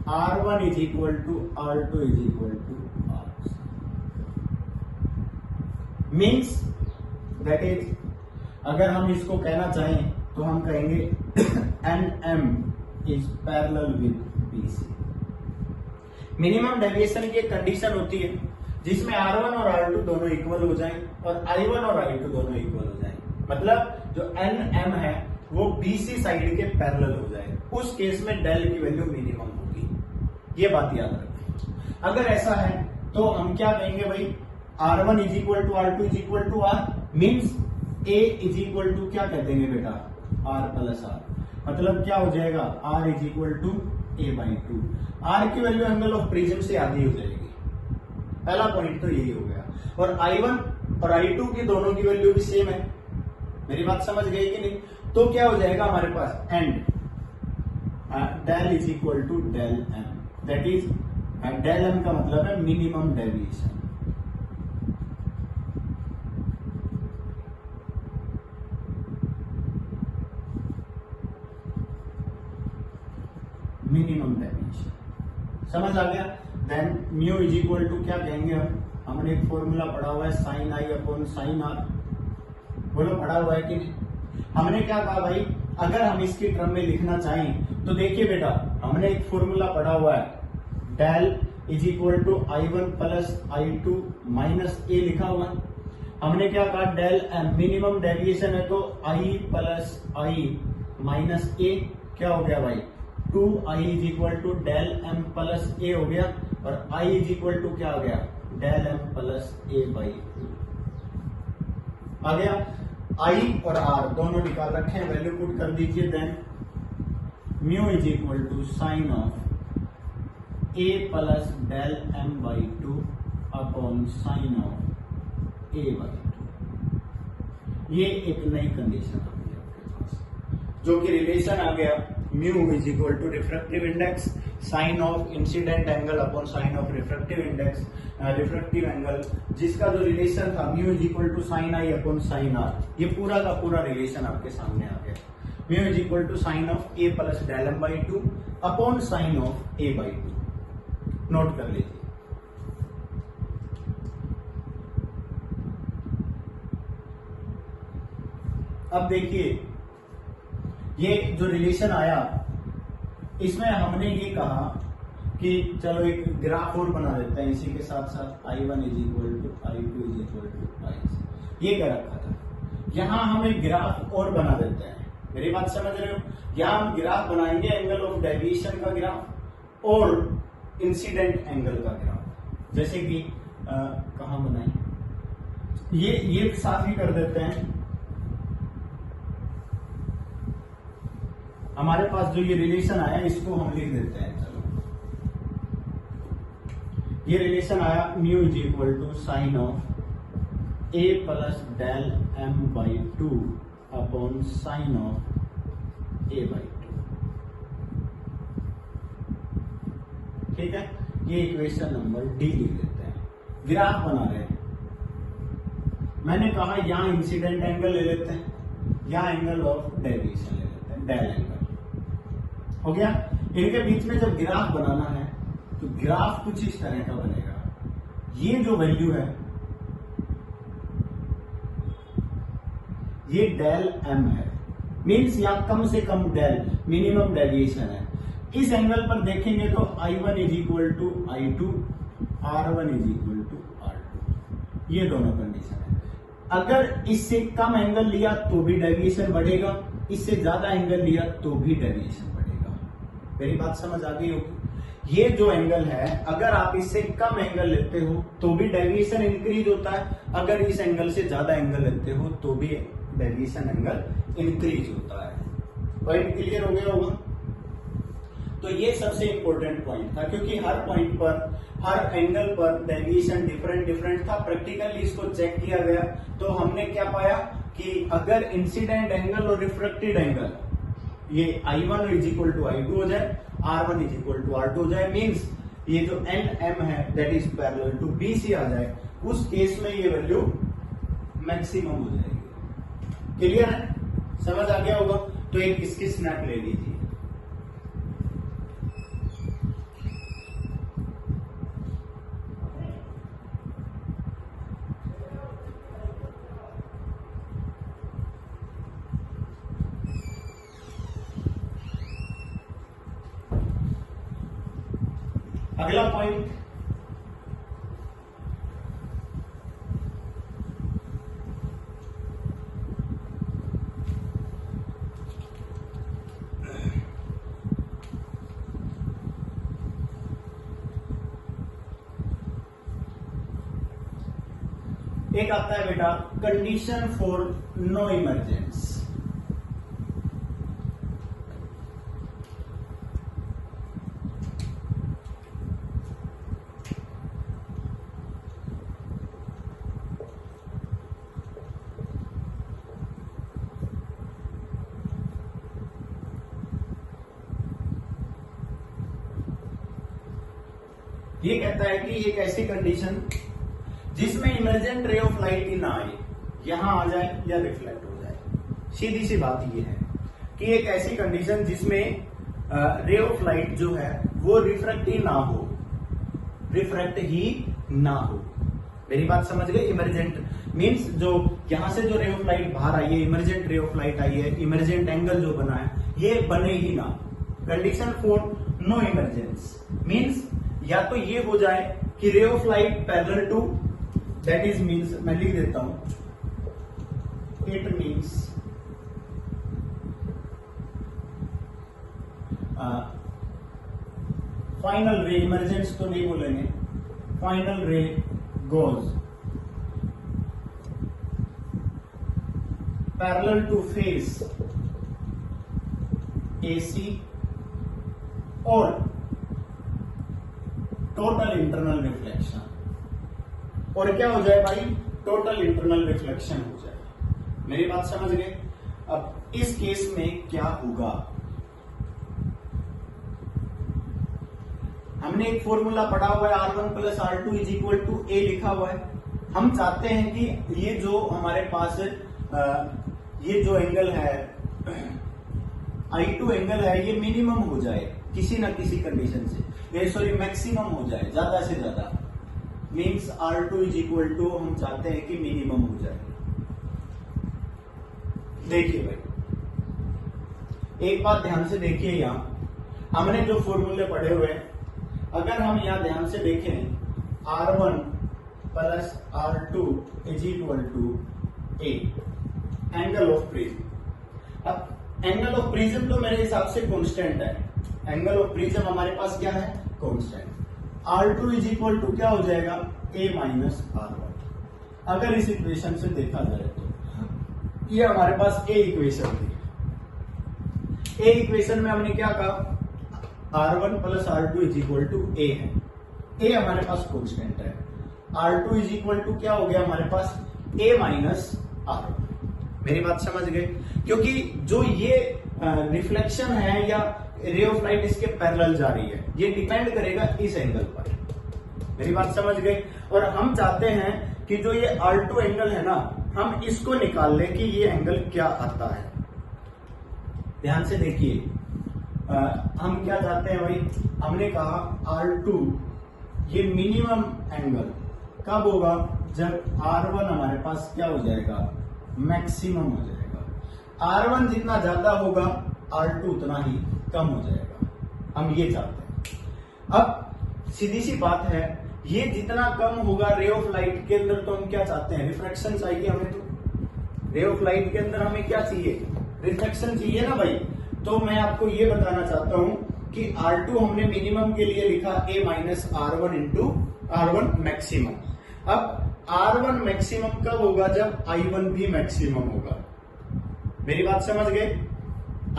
R1 is equal to R2 is equal to R। Means that is, अगर हम इसको कहना चाहें तो हम कहेंगे NM is parallel with BC। Minimum deviation की एक कंडीशन होती है जिसमें R1 और R2 दोनों इक्वल हो जाएं और I1 और I2 दोनों इक्वल हो जाएं, मतलब जो NM है वो BC साइड के पैरेलल हो जाए, उस केस में डेल की वैल्यू मिनिमम होगी। ये बात याद रखें। अगर ऐसा है तो हम क्या कहेंगे भाई, R1 is equal to R2 is equal to R, means A is equal to क्या कह देंगे बेटा, R प्लस R, मतलब क्या हो जाएगा, R is equal to A/2। R की वैल्यू एंगल ऑफ प्रिज्म से आधी हो जाएगी, पहला पॉइंट तो यही हो गया। और I1 और I2 की दोनों की वैल्यू भी सेम है, मेरी बात समझ गई कि नहीं? तो क्या हो जाएगा हमारे पास, and del is equal to del M, that is del M का मतलब है मिनिमम डेविएशन। मिनिमम डेविएशन समझ आ गया। Then mu is equal to क्या कहेंगे हम, हमने एक फॉर्मूला पढ़ा हुआ है sine I upon sine R, बोलो पढ़ा हुआ है कि नहीं? हमने क्या कहा भाई, अगर हम इसकी टर्म में लिखना चाहें तो देखिए बेटा, हमने एक फॉर्मूला पढ़ा हुआ है, del is equal to I1 plus I2 minus A लिखा हुआ है। हमने क्या कहा, डेल मिनिमम डेविएशन है तो I plus I minus A क्या हो गया भाई, 2I is equal to del M plus A हो गया, और I इज इक्वल टू क्या हो गया, del M plus A by 2 आ गया। I और R दोनों निकाल रखे हैं, वैल्यू पुट कर दीजिए। Then mu is equal to sine of A plus del M by 2 upon sine of A by 2। ये एक नई कंडीशन आ गई आपके पास, जो कि रिलेशन आ गया mu is equal to refractive index sine of incident angle upon sine of refractive index refractive angle, जिसका जो रिलेशन था mu is equal to sine I upon sine R, ये पूरा का पूरा रिलेशन आपके सामने आ गया। Mu is equal to sine of A plus del M by 2 upon sine of A by 2, note कर लीजिए। अब देखिए, ये जो रिलेशन आया इसमें हमने ये कहा कि चलो एक ग्राफ और बना देते हैं इसी के साथ साथ, I1 is equal to I2 is equal to I, ये क्या रखा था। यहां हम एक ग्राफ और बना देते हैं, मेरी बात समझ रहे हो? यहां हम ग्राफ बनाएंगे एंगल ऑफ डेविएशन का ग्राफ और इंसिडेंट एंगल का ग्राफ। जैसे कि कहां बनाए, ये साथ ही कर देते हैं। हमारे पास जो ये रिलेशन आया इसको हम लिख देते हैं। चलो, ये रिलेशन आया mu is equal to sine of A plus del M by 2 upon sine of A by 2। ठीक है, ये इक्वेशन नंबर डी लिख देते हैं। ग्राफ बना रहे हैं, मैंने कहा यहां इंसिडेंट एंगल ले लेते हैं, यहां एंगल ऑफ डेविएशन ले लेते हैं, डेल एंगल हो गया। इनके बीच में जब ग्राफ बनाना है तो ग्राफ कुछ इस तरह का बनेगा। ये जो वैल्यू है ये डेल एम है, मीन्स यहां कम से कम डेल मिनिमम डेविएशन है। इस एंगल पर देखेंगे तो I1 is equal to I2, R1 is equal to R2, ये दोनों कंडीशन है। अगर इससे कम एंगल लिया तो भी डेविएशन बढ़ेगा, इससे ज्यादा एंगल लिया तो भी डेविएशन बढ़ेगा। मेरी बात समझ आ गई होगी? ये जो एंगल है, अगर आप इससे कम एंगल लेते हो तो भी डेविएशन इंक्रीज होता है, अगर इस एंगल से ज्यादा एंगल लेते हो तो भी डेविएशन एंगल इंक्रीज होता है। पॉइंट क्लियर हो गया होगा? तो ये सबसे इंपॉर्टेंट पॉइंट था, क्योंकि हर पॉइंट पर, हर एंगल पर डेविएशन डिफरेंट था। प्रैक्टिकली इसको चेक किया गया तो हमने क्या पाया कि अगर इंसिडेंट एंगल और रिफ्रैक्टेड एंगल ये I1 is equal to I2 हो जाए, R1 is equal to R2 हो जाए, मीन्स ये जो NM है that is parallel to BC आ जाए, उस केस में ये वैल्यू मैक्सिमम हो जाएगी। क्लियर है? समझ आ गया होगा? तो एक इसकी स्नैप ले लीजिए। अगला पॉइंट, एक आता है बेटा कंडीशन फॉर नो इमरजेंस। ये कहता है कि एक ऐसी कंडीशन जिसमें इमरजेंट रे ऑफ लाइट ही ना आए, यहां आ जाए या रिफ्लेक्ट हो जाए। सीधी सी बात ये है कि एक ऐसी कंडीशन जिसमें रे ऑफ लाइट जो है वो रिफ्लेक्ट ही ना हो, रिफ्लेक्ट ही ना हो। मेरी बात समझ गए? इमरजेंट मीन्स जो यहां से जो रे ऑफ लाइट बाहर आई है, इमरजेंट रे ऑफ लाइट आई है, इमरजेंट एंगल जो बना है ये बने ही ना। Condition for no emergence means या तो ये हो जाए कि ray of light parallel to, that is means मैं लिख देता हूं, it means final ray, emergence तो नहीं बोलेंगे, final ray goes parallel to face AC और टोटल इंटरनल रिफ्लेक्शन। और क्या हो जाए भाई? टोटल इंटरनल रिफ्लेक्शन हो जाए। मेरी बात समझ गए? अब इस केस में क्या होगा? हमने एक फॉर्मूला पढ़ा हुआ है R1 plus R2 is equal to A लिखा हुआ है। हम चाहते हैं कि ये जो हमारे पास ये जो एंगल है I2 एंगल है ये मिनिमम हो जाए किसी ना किसी कंडीशन से, ये सॉरी मैक्सिमम हो जाए ज्यादा से ज्यादा, means R2 is equal to हम चाहते हैं कि मिनिमम हो जाए। देखिए भाई एक बात ध्यान से देखिए, यहां हमने जो फॉर्मूले पढ़े हुए हैं, अगर हम यहां ध्यान से देखें R1 plus R2 is equal to A, angle of prism. अब एंगल ऑफ प्रिज्म तो मेरे हिसाब से कांस्टेंट है, एंगल ऑफ प्रिज्म हमारे पास क्या है, constant. R2 is equal to क्या हो जाएगा, A माइनस R1। अगर इस इक्वेशन से देखा जाए तो ये हमारे पास A इक्वेशन थी। A इक्वेशन में हमने क्या कहा, R1 plus R2 is equal to A है। A हमारे पास कांस्टेंट है। R2 इज इक्वल टू क्या हो गया हमारे पास, A माइनस R1। मेरी बात समझ गए, क्योंकि जो ये रिफ्लेक्शन है या रे ऑफ लाइट इसके पैरेलल जा रही है, ये डिपेंड करेगा इस एंगल पर। मेरी बात समझ गए। और हम चाहते हैं कि जो ये R2 एंगल है ना, हम इसको निकाल लें कि ये एंगल क्या आता है। ध्यान से देखिए, हम क्या चाहते हैं भाई, हमने कहा R2 ये मिनिमम एंगल कब होगा, जब R1 हमारे पास क्या हो जाएगा, मैक्सिमम हो जाएगा। R1 जितना ज्यादा होगा R2 उतना ही कम हो जाएगा, हम ये चाहते हैं। अब सीधी सी बात है, ये जितना कम होगा रे ऑफ लाइट के अंदर, तो हम क्या चाहते हैं, रिफ्लेक्शन चाहिए हमें। तो रे ऑफ लाइट के अंदर हमें क्या चाहिए, रिफ्लेक्शन चाहिए ना भाई। तो मैं आपको ये बताना चाहता हूं कि R2 हमने मिनिमम के लिए लिखा A minus R1 into R1 maximum. अब R1 मैक्सिमम कब होगा, जब I1 भी मैक्सिमम होगा। मेरी बात समझ गए,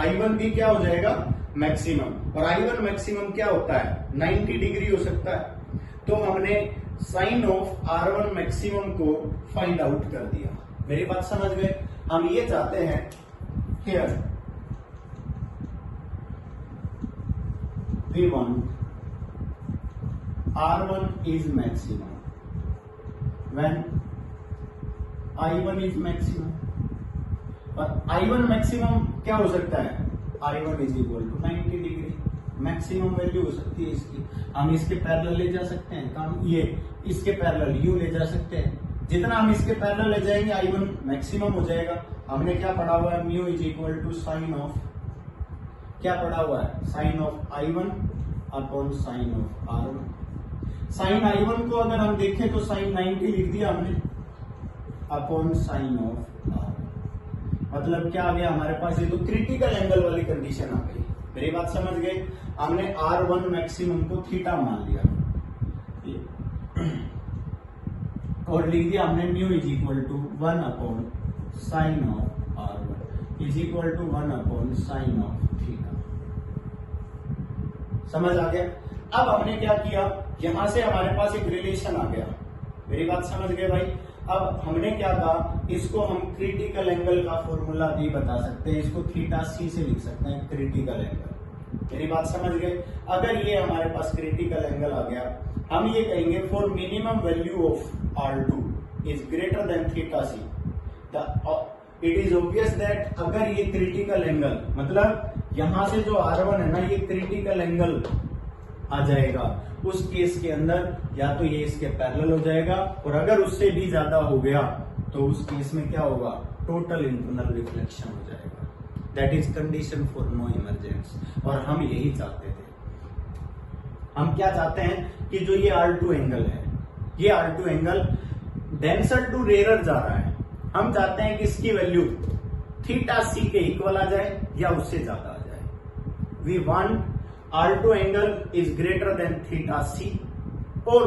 I1 भी क्या हो जाएगा, मैक्सिमम। और I1 मैक्सिमम क्या होता है, 90 डिग्री हो सकता है। तो हमने साइन ऑफ R1 मैक्सिमम को फाइंड आउट कर दिया। मेरी बात समझ गए। हम ये चाहते हैं, here we want R1 is maximum when I1 is maximum। और I1 मैक्सिमम क्या हो सकता है, I1 is equal to 90 degree. Maximum value हो सकती है इसकी, हम इसके पैरेलल ले जा सकते हैं, हम ये इसके पैरेलल यू ले जा सकते हैं। जितना हम इसके पैरेलल ले जाएंगे I1 मैक्सिमम हो जाएगा। हमने क्या पढ़ा हुआ है, mu is equal to sine of, क्या पढ़ा हुआ है, sine of I1 upon sine of R1। Sine I1 को अगर हम देखें तो साइन 90 लिख दिया हमने, अपॉन साइन ऑफ R। मतलब क्या आ गया हमारे पास, ये तो क्रिटिकल एंगल वाली कंडीशन आ गई। मेरी बात समझ गए। हमने R1 मैक्सिमम को थीटा मान लिया और लिख दिया हमने mu is equal to 1 upon sine of R1 is equal to 1 upon sine of theta. समझ आ गया। अब हमने क्या किया, यहां से हमारे पास एक रिलेशन आ गया। मेरी बात समझ गए भाई। अब हमने क्या कहा, इसको हम क्रिटिकल एंगल का फॉर्मूला भी बता सकते हैं, इसको थीटा सी से लिख सकते हैं, क्रिटिकल एंगल। मेरी बात समझ गए। अगर ये हमारे पास क्रिटिकल एंगल आ गया, हम ये कहेंगे for minimum value of R2 is greater than theta C, it is obvious that अगर ये क्रिटिकल एंगल, मतलब यहां से जो R1 है ना, ये क्रिटिकल एंगल आ जाएगा, उस केस के अंदर या तो ये इसके पैरेलल हो जाएगा, और अगर उससे भी ज्यादा हो गया तो उस केस में क्या होगा, टोटल इंटरनल रिफ्लेक्शन हो जाएगा। That is condition for no emergence. और हम यही चाहते थे। हम क्या चाहते हैं कि जो ये R2 एंगल है, ये R2 angle denser to rare जा रहा है। हम चाहते हैं कि इसकी वैल्यू थीटा सी के इक्वल आ जाए या उससे ज्यादा आ जाए। We want R2 angle is greater than theta C और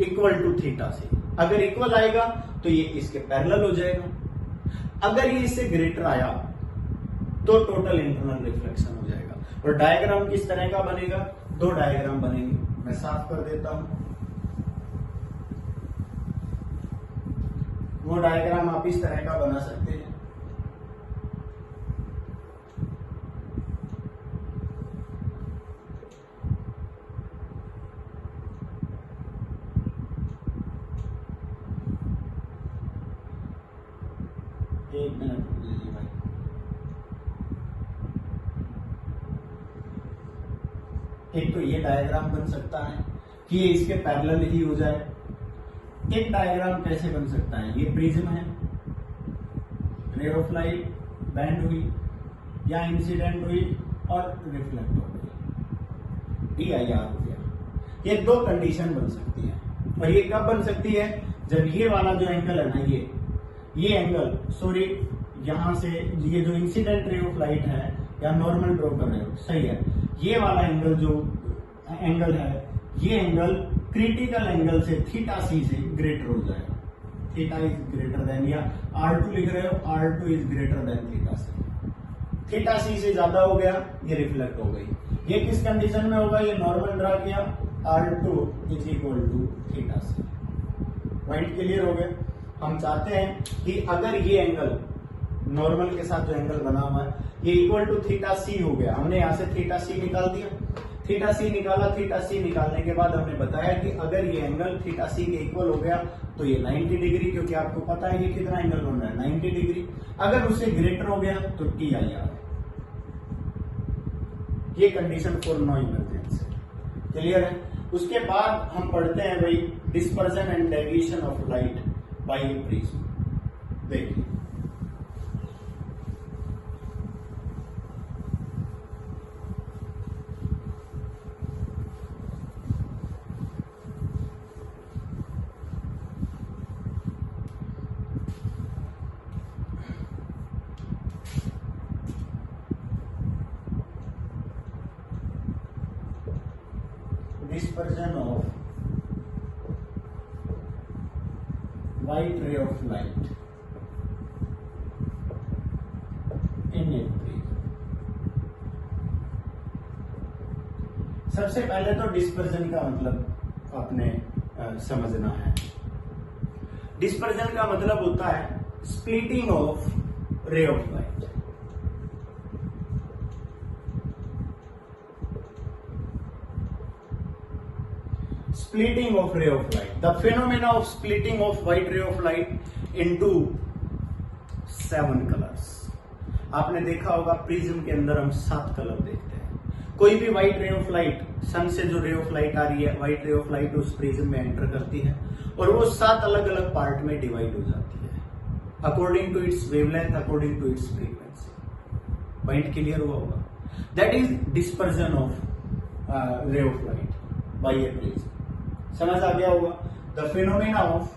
इक्वल टू थीटा सी। अगर इक्वल आएगा तो ये इसके पैरेलल हो जाएगा। अगर ये इससे ग्रेटर आया तो टोटल इंटरनल रिफ्लेक्शन हो जाएगा। और डायग्राम किस तरह का बनेगा, दो डायग्राम बनेंगे, मैं साफ कर देता हूं। वो डायग्राम आप इस तरह का बना सकते हैं। एक मिनट लीजिए भाई। एक तो ये डायग्राम बन सकता है कि ये इसके पैरेलल ही हो जाए। एक डायग्राम कैसे बन सकता है, ये प्रिज्म है, रे ऑफ लाइट बैंड हुई या इंसिडेंट हुई और रिफ्लेक्ट हो गई, DIR हो गया। ये दो कंडीशन बन सकती है। और ये कब बन सकती है, जब ये वाला जो एंगल है ना, ये एंगल सॉरी यहां से ये जो इंसिडेंट रे ऑफ लाइट है या नॉर्मल ड्रॉ कर रहे हो सही है, ये वाला एंगल जो एंगल है ये एंगल क्रिटिकल एंगल से थीटा सी से ग्रेटर हो जाएगा। थीटा इज ग्रेटर देन या R2 लिख रहे हो, R2 is greater than theta C. Theta C से ज्यादा हो गया, ये रिफ्लेक्ट हो गई। ये किस कंडीशन में होगा, ये नॉर्मल ड्रा किया, R2 is equal to theta C. Point clear हो गया। हम चाहते हैं कि अगर ये एंगल नॉर्मल के साथ जो एंगल बना हुआ है ये इक्वल टू थीटा सी हो गया, हमने यहां से थीटा सी निकाल दिया, थीटा सी निकाला। थीटा सी निकालने के बाद हमने बताया कि अगर ये एंगल थीटा सी के इक्वल हो गया तो ये 90 डिग्री, क्योंकि आपको पता है ये कितना एंगल बन रहा है 90 डिग्री। अगर उससे ग्रेटर हो गया तो TIR। ये condition for no emergency clear है। उसके बाद हम पढ़ते हैं भाई dispersion and deviation of light by a prism. देखिए dispersion of white ray of light in a prism। सबसे पहले तो डिस्पर्जन का मतलब आपने समझना है। डिस्पर्जन का मतलब होता है splitting of ray of light. Splitting of ray of light, the phenomena of splitting of white ray of light into 7 colors। आपने देखा होगा प्रिज्म के अंदर हम 7 कलर देखते हैं। कोई भी व्हाइट रे ऑफ लाइट, सन से जो रे ऑफ लाइट आ रही है, व्हाइट रे ऑफ लाइट उस प्रिज्म में एंटर करती है और वो 7 अलग अलग पार्ट में डिवाइड हो जाती है according to its wavelength, according to its frequency. Point clear हुआ होगा। That is dispersion of ray of light by a prism. समझ आ गया होगा। The phenomena of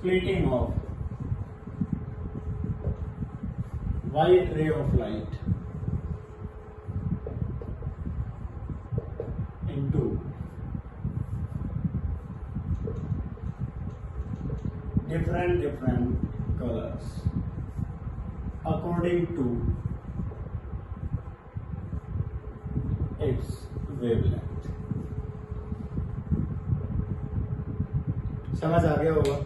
splitting of white ray of light into different colors according to its wavelength। समझ आ गया होगा।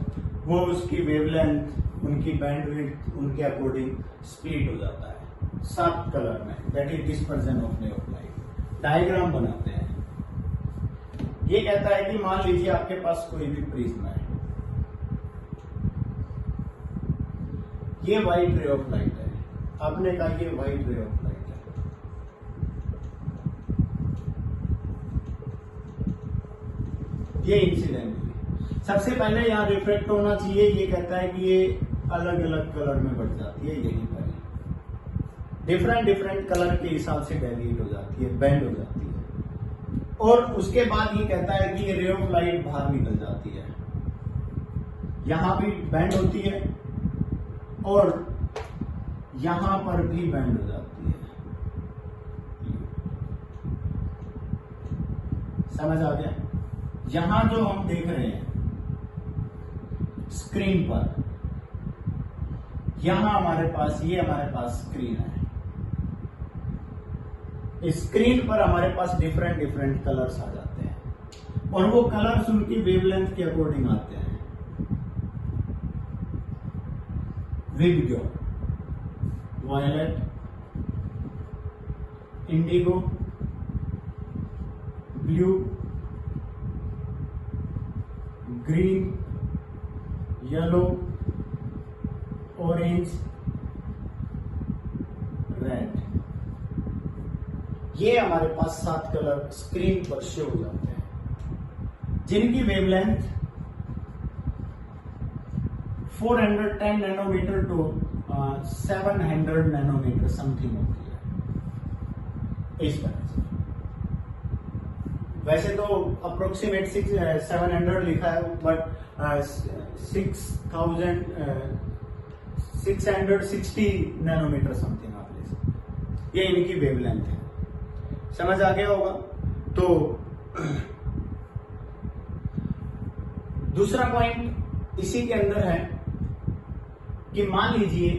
वो उसकी वेवलेंथ, उनकी बैंडविड्थ, उनके अकॉर्डिंग स्प्लिट हो जाता है 7 कलर में। That is dispersion of ray of light. Diagram बनाते हैं। ये कहता है कि मान लीजिए आपके पास कोई भी प्रिज्म है, ये व्हाइट रे ऑफ लाइट है। आपने कहा ये व्हाइट रे ऑफ लाइट है। ये इंसिडेंट। सबसे पहले यहाँ रिफ्लेक्ट होना चाहिए। ये कहता है कि ये अलग अलग कलर में बढ़ जाती है, यही पर डिफरेंट कलर के हिसाब से डेविएट हो जाती है, बेंड हो जाती है। और उसके बाद ये कहता है कि ये रे ऑफ लाइट बाहर निकल जाती है, यहां भी बेंड होती है और यहां पर भी बेंड हो जाती है। समझ आ गया। यहां जो हम देख रहे हैं स्क्रीन पर, यहां हमारे पास स्क्रीन है। इस स्क्रीन पर हमारे पास डिफरेंट कलर्स आ जाते हैं और वो कलर्स उनकी वेवलेंथ के अकॉर्डिंग आते हैं। विबग्यो, violet, indigo, blue, green, yellow, orange, red. ये हमारे पास 7 कलर स्क्रीन पर शो हो जाते हैं। जिनकी wavelength 410 nanometre to 700 nanometre something होती है, इस तरह से। वैसे तो अप्रोक्सीमेट 700 लिखा है, बट 660 नैनोमीटर समथिंग आप ले सकते, ये इनकी वेवलेंथ है। समझ आ गया होगा। तो दूसरा पॉइंट इसी के अंदर है कि मान लीजिए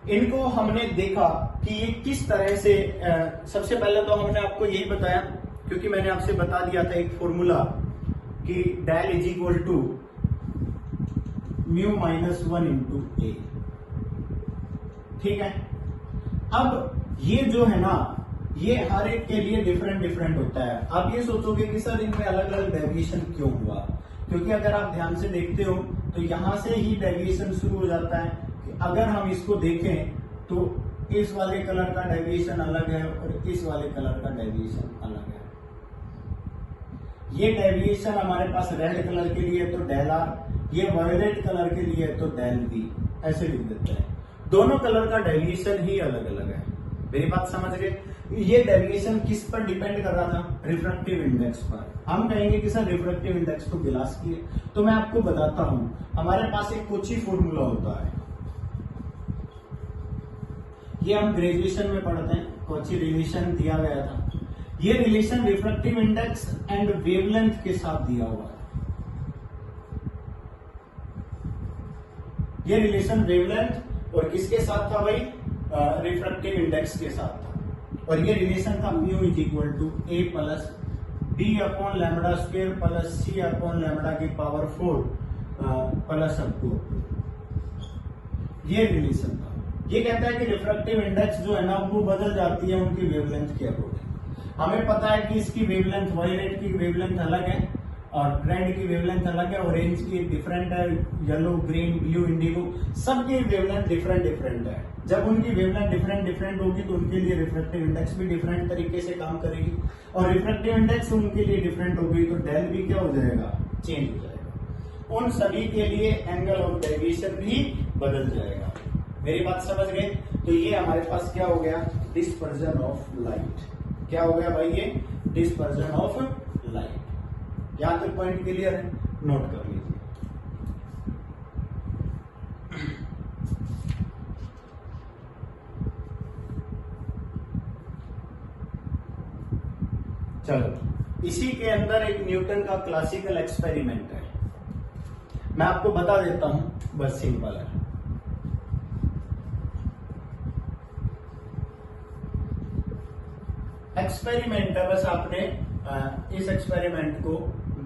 इनको हमने देखा कि ये किस तरह से, सबसे पहले तो हमने आपको यही बताया, क्योंकि मैंने आपसे बता दिया था एक फॉर्मूला कि del is equal to mu minus 1 into A. ठीक है। अब ये जो है ना, ये हर एक के लिए डिफरेंट डिफरेंट होता है। आप ये सोचोगे कि सर इनमें अलग अलग डेविएशन क्यों हुआ, क्योंकि अगर आप ध्यान से देखते हो तो यहां से ही डेविएशन शुरू हो जाता है कि अगर हम इसको देखें तो इस वाले कलर का डेविएशन अलग है और इस वाले कलर का डेविएशन अलग है। ये डेविएशन हमारे पास रेड कलर के लिए तो डेल आर, ये वायलेट कलर के लिए तो डेल बी, ऐसे लिख देते हैं। दोनों कलर का डेविएशन ही अलग अलग है। मेरी बात समझ गए। ये डेविएशन किस पर डिपेंड कर रहा था? रिफ्रैक्टिव इंडेक्स पर। हम कहेंगे कि सर रिफ्रैक्टिव इंडेक्स तो गिलास की है, तो मैं आपको बताता हूं। हमारे पास एक कोची फॉर्मूला होता है, ये हम ग्रेजुएशन में पढ़ते हैं, कोची रिलेशन दिया गया था। ये relation refractive index and wavelength के साथ दिया हुआ है। ये रिलेशन वेवलेंथ और किसके साथ था भाई? रिफ्रैक्टिव इंडेक्स के साथ था। और ये रिलेशन था mu is equal to A plus B upon lambda square plus C upon lambda की पावर 4 प्लस अप टू। ये रिलेशन था। ये कहता है कि रिफ्रैक्टिव इंडेक्स जो है ना वो बदल जाती है उनकी वेवलेंथ के अकॉर्डिंग। हमें पता है कि इसकी वेवलेंथ, वायलेट की वेवलेंथ अलग है और रेड की वेवलेंथ अलग है, ऑरेंज की डिफरेंट है, येलो, ग्रीन, ब्लू, इंडिगो, सबकी वेवलेंथ डिफरेंट डिफरेंट है। जब उनकी वेवलेंथ डिफरेंट डिफरेंट होगी तो उनके लिए रिफ्रैक्टिव इंडेक्स भी डिफरेंट तरीके से काम करेगी, और रिफ्रैक्टिव इंडेक्स उनके लिए डिफरेंट होगी तो डेल भी क्या हो जाएगा? चेंज हो जाएगा। उन सभी के लिए एंगल ऑफ डेविएशन भी बदल जाएगा। मेरी बात समझ गए? तो ये हमारे पास क्या हो गया? Dispersion of light. क्या हो गया भाई? ये डिस्पर्जन ऑफ लाइट। यहां तक पॉइंट क्लियर है? नोट कर लीजिए। चलो, इसी के अंदर एक न्यूटन का क्लासिकल एक्सपेरिमेंट है, मैं आपको बता देता हूं, बस सिंपल है। एक्सपेरिमेंट है, बस आपने इस एक्सपेरिमेंट को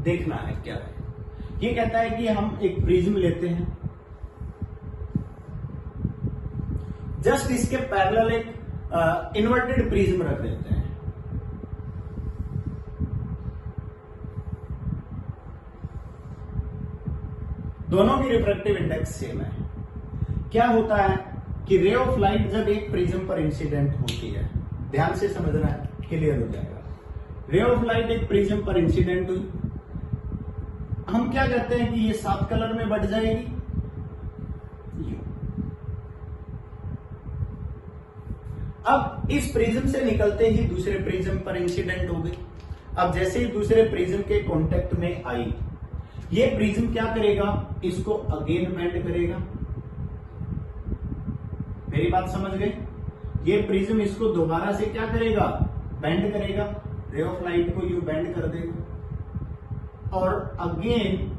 देखना है क्या है। ये कहता है कि हम एक प्रिज्म लेते हैं, जस्ट इसके पैरेलल एक इन्वर्टेड प्रिज्म रख देते हैं। दोनों की रिफ्रैक्टिव इंडेक्स सेम है। क्या होता है कि रे ऑफ लाइट जब एक प्रिज्म पर इंसिडेंट होती है, ध्यान से समझना है, क्लियर हो जाएगा। रे ऑफ लाइट एक प्रिज्म पर इंसिडेंट हुई, हम क्या कहते हैं कि ये 7 कलर में बढ़ जाएगी। अब इस प्रिज्म से निकलते ही दूसरे प्रिज्म पर इंसिडेंट हो गई। अब जैसे ही दूसरे प्रिज्म के कांटेक्ट में आई, ये प्रिज्म क्या करेगा? इसको अगेन बेंड करेगा। मेरी बात समझ गए? ये प्रिज्म इसको दोबारा से क्या करेगा? बेंड करेगा। रे ऑफ लाइट को यू बेंड कर देगा, और अगेन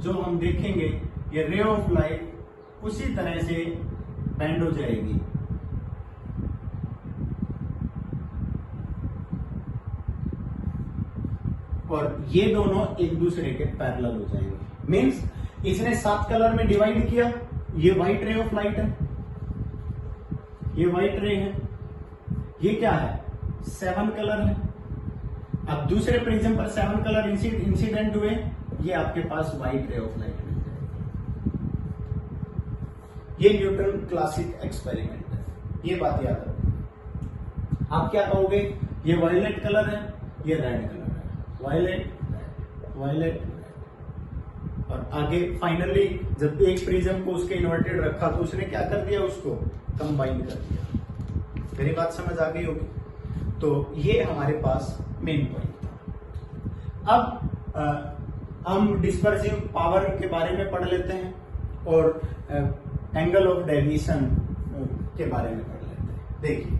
जो हम देखेंगे ये रे ऑफ लाइट उसी तरह से बेंड हो जाएगी। और ये दोनों एक दूसरे के पैरेलल हो जाएंगे। मींस इसने 7 कलर में डिवाइड किया, ये व्हाइट रे ऑफ लाइट है, ये व्हाइट रे है, ये क्या है? 7 कलर है। अब दूसरे प्रिज्म पर 7 कलर इंसिडेंट हुए, ये आपके पास व्हाइट रे ऑफ लाइट मिल जाएगी। ये न्यूटन क्लासिक एक्सपेरिमेंट है, ये बात याद रखो। आप क्या कहोगे? ये वायलेट कलर है, ये रेड कलर है। वायलेट और आगे फाइनली जब एक प्रिज्म को उसके इन्वर्टेड रखा तो उसने क्या कर दिया, उसको कंबाइन कर दिया। मेरी बात समझ आ गई होगी। तो ये हमारे पास मेन पॉइंट था। अब हम डिस्पर्सिव पावर के बारे में पढ़ लेते हैं और एंगल ऑफ डेविएशन के बारे में पढ़ लेते हैं। देखिए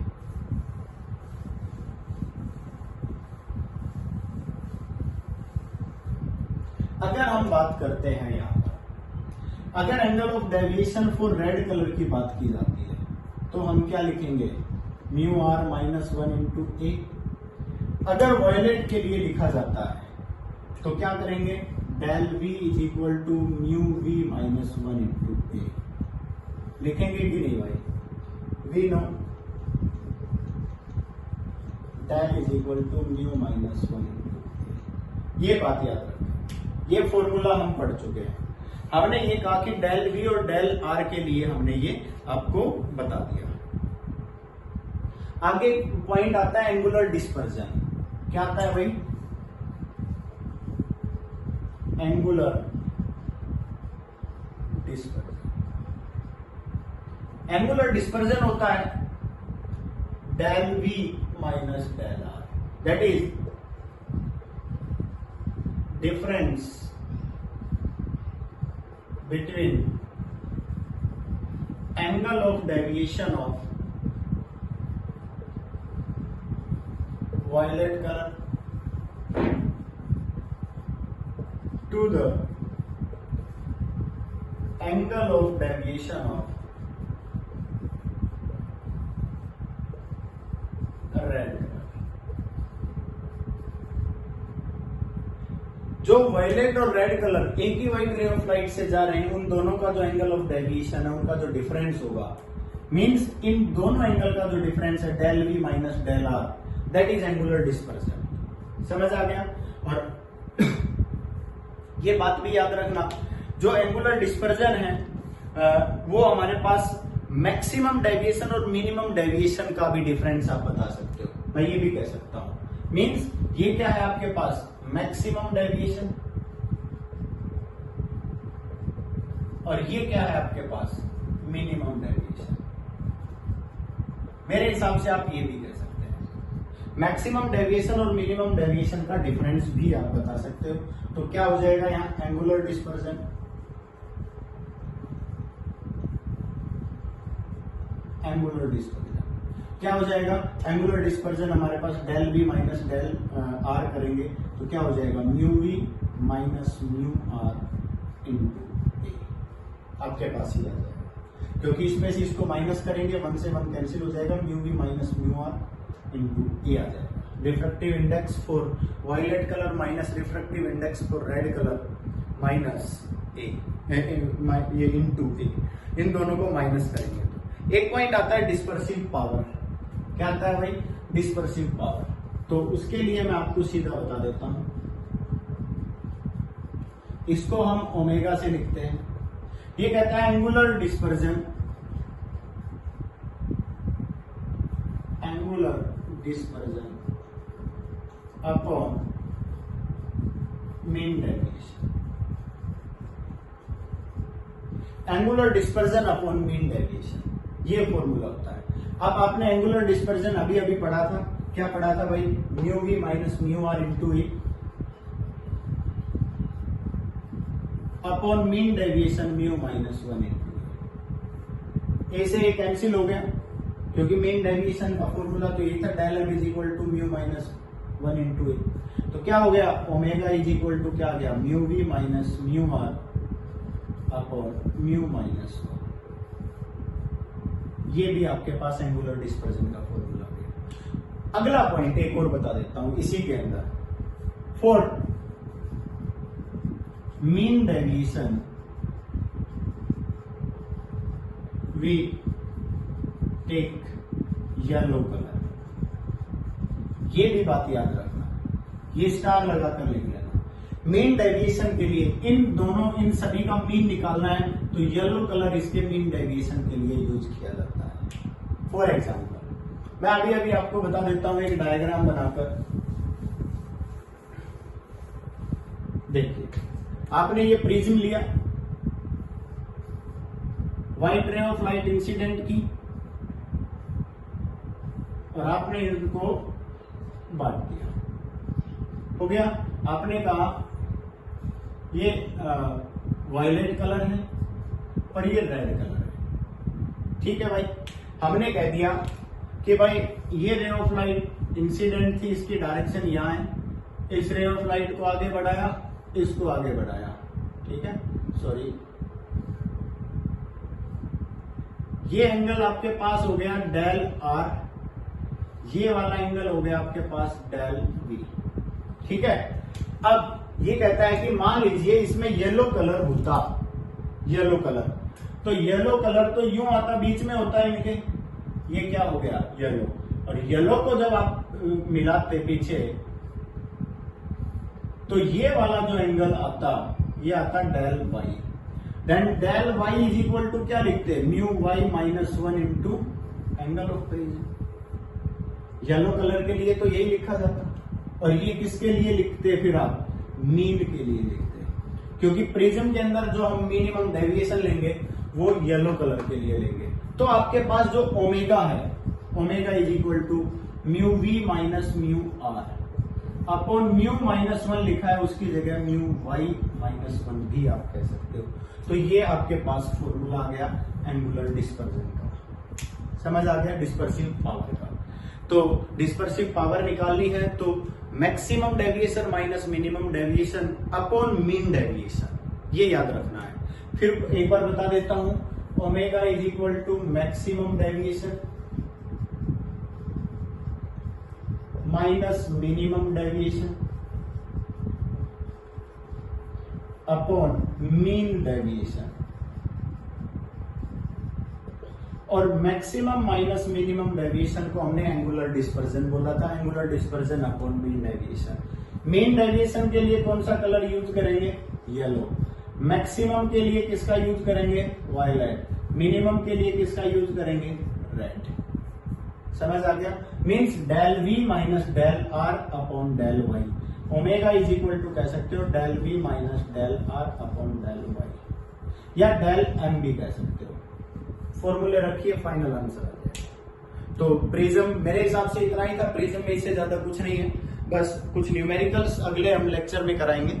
अगर हम बात करते हैं यहां पर, अगर angle of deviation for red colour की बात की जाती है तो हम क्या लिखेंगे, म्यू आर माइनस 1 इंटू ए। अगर वॉयलेट के लिए लिखा जाता है तो क्या करेंगे, del V is equal to mu V minus 1 into A. लिखेंगे कि नहीं भाई, we know del is equal to mu minus 1 into A. ये बात याद रखें, ये फॉर्मूला हम पढ़ चुके हैं। हमने ये कहा कि डेल वी और डेल आर के लिए हमने ये आपको बता दिया। आगे पॉइंट आता है एंगुलर डिस्पर्जन। क्या आता है भाई, एंगुलर डिस्पर्जन। एंगुलर डिस्पर्जन होता है del V minus del R, that is difference between angle of deviation of violet color to the angle of deviation of red color। जो वायलेट और रेड कलर एक ही white रे of light से जा रहे हैं, उन दोनों का जो एंगल ऑफ डेविएशन है, उनका जो डिफरेंस होगा, मींस इन दोनों एंगल का जो डिफरेंस है del V minus del R, that is angular dispersion. समझ आ गया। और ये बात भी याद रखना, जो एंगुलर डिस्पर्जन है वो हमारे पास मैक्सिमम डेविएशन और मिनिमम डेविएशन का भी डिफरेंस आप बता सकते हो। मैं ये भी कह सकता हूं, मींस ये क्या है आपके पास, मैक्सिमम डेविएशन, और ये क्या है आपके पास, मिनिमम डेविएशन। मेरे हिसाब से आप ये भी कह सकते हैं, मैक्सिमम डेविएशन और मिनिमम डेविएशन का डिफरेंस भी आप बता सकते हो। तो क्या हो जाएगा यहां, एंगुलर डिस्पर्जन, एंगुलर डिस्पर्जन क्या हो जाएगा, एंगुलर डिस्पर्जन हमारे पास del B minus del R करेंगे तो क्या हो जाएगा, mu V minus mu R into A. आपके पास ही आ जाएगा, क्योंकि इसमें से इसको माइनस करेंगे, 1 से 1 कैंसिल हो जाएगा, mu V minus mu R into A आ जाएगा। Refractive index for violet colour minus refractive index for red colour minus A, ये इंटू ए, इन दोनों को माइनस करेंगे। तो एक पॉइंट आता है डिस्पर्सिव पावर। क्या आता है भाई, डिस्पर्सिव पावर। तो उसके लिए मैं आपको सीधा बता देता हूं, इसको हम ओमेगा से लिखते हैं। ये कहता है angular dispersion, angular dispersion upon mean deviation, angular dispersion upon mean deviation, ये फॉर्मूला होता है। अब आपने एंगुलर डिस्पर्जन अभी अभी पढ़ा था, क्या पढ़ा था भाई, mu V minus mu R into A upon mean deviation mu minus 1 into A. से ए कैंसिल हो गया, क्योंकि मीन डेविएशन का फॉर्मूला तो ये था, del M is equal to mu minus 1 into A. तो क्या हो गया, ओमेगा इज इक्वल टू क्या आ गया, mu V minus mu R upon mu minus 1। ये भी आपके पास एंगुलर डिस्पर्जन का फॉर्मूला है। अगला पॉइंट एक और बता देता हूं इसी के अंदर, for mean deviation we take yellow colour. ये भी बात याद रखना, ये स्टार लगाकर लिख लेना। मीन डेविएशन के लिए इन सभी का मीन निकालना है तो येलो कलर इसके मीन डेविएशन के लिए यूज किया जाता है। फॉर एग्जाम्पल मैं अभी आपको बता देता हूं एक डायग्राम बनाकर। देखिए आपने ये प्रिज्म लिया, व्हाइट रे ऑफ लाइट इंसिडेंट की और आपने इनको बांट दिया, हो गया। आपने कहा ये वायलेट कलर है और ये रेड कलर है, ठीक है भाई। हमने कह दिया कि भाई ये रे ऑफ लाइट इंसिडेंट थी, इसकी डायरेक्शन यहां है, इस रे ऑफ लाइट को आगे बढ़ाया, इसको आगे बढ़ाया, ठीक है। सॉरी, ये एंगल आपके पास हो गया डेल आर, ये वाला एंगल हो गया आपके पास डेल वी, ठीक है। अब ये कहता है कि मान लीजिए इसमें येलो कलर होता, येलो कलर, तो येलो कलर तो यूं आता, बीच में होता है इनके, ये क्या हो गया येलो, और येलो को जब आप मिलाते पीछे तो ये वाला जो एंगल आता, ये आता del Y. Then del Y is equal to क्या लिखते, mu Y minus 1 into angle of prism. Yellow colour के लिए तो यही लिखा जाता, और ये किसके लिए लिखते फिर आप, मीन के लिए लिखते, क्योंकि प्रिज्म के अंदर जो हम मिनिमम डेविएशन लेंगे वो येलो कलर के लिए लेंगे। तो आपके पास जो ओमेगा है, omega is equal to mu V minus mu R upon mu minus 1 लिखा है, उसकी जगह म्यू वाई माइनस 1 भी आप कह सकते हो। तो ये आपके पास फॉर्मूला आ गया एंगुलर डिस्पर्जन का, समझ आ गया, डिस्पर्सिव पावर का। तो डिस्पर्सिव पावर निकालनी है तो maximum deviation minus minimum deviation upon mean deviation, ये याद रखना है। फिर एक बार बता देता हूं, omega is equal to maximum deviation minus minimum deviation upon mean deviation, और मैक्सिमम माइनस मिनिमम डेविएशन को हमने एंगुलर डिस्पर्जन बोला था, angular dispersion upon mean deviation. Mean deviation के लिए कौन सा कलर यूज करेंगे, येलो। मैक्सिमम के लिए किसका यूज करेंगे, वायलेट। मिनिमम के लिए किसका यूज करेंगे, रेड। समझ आ गया, means del V minus del R upon del Y. Omega is equal to कह सकते हो del V minus del R upon del Y, या डेल एम भी कह सकते हो। फॉर्मूले रखिए, फाइनल आंसर आ जाएगा। तो प्रिज्म मेरे हिसाब से इतना ही था, प्रिज्म में इससे ज्यादा कुछ नहीं है, बस कुछ न्यूमेरिकल्स अगले हम लेक्चर में कराएंगे।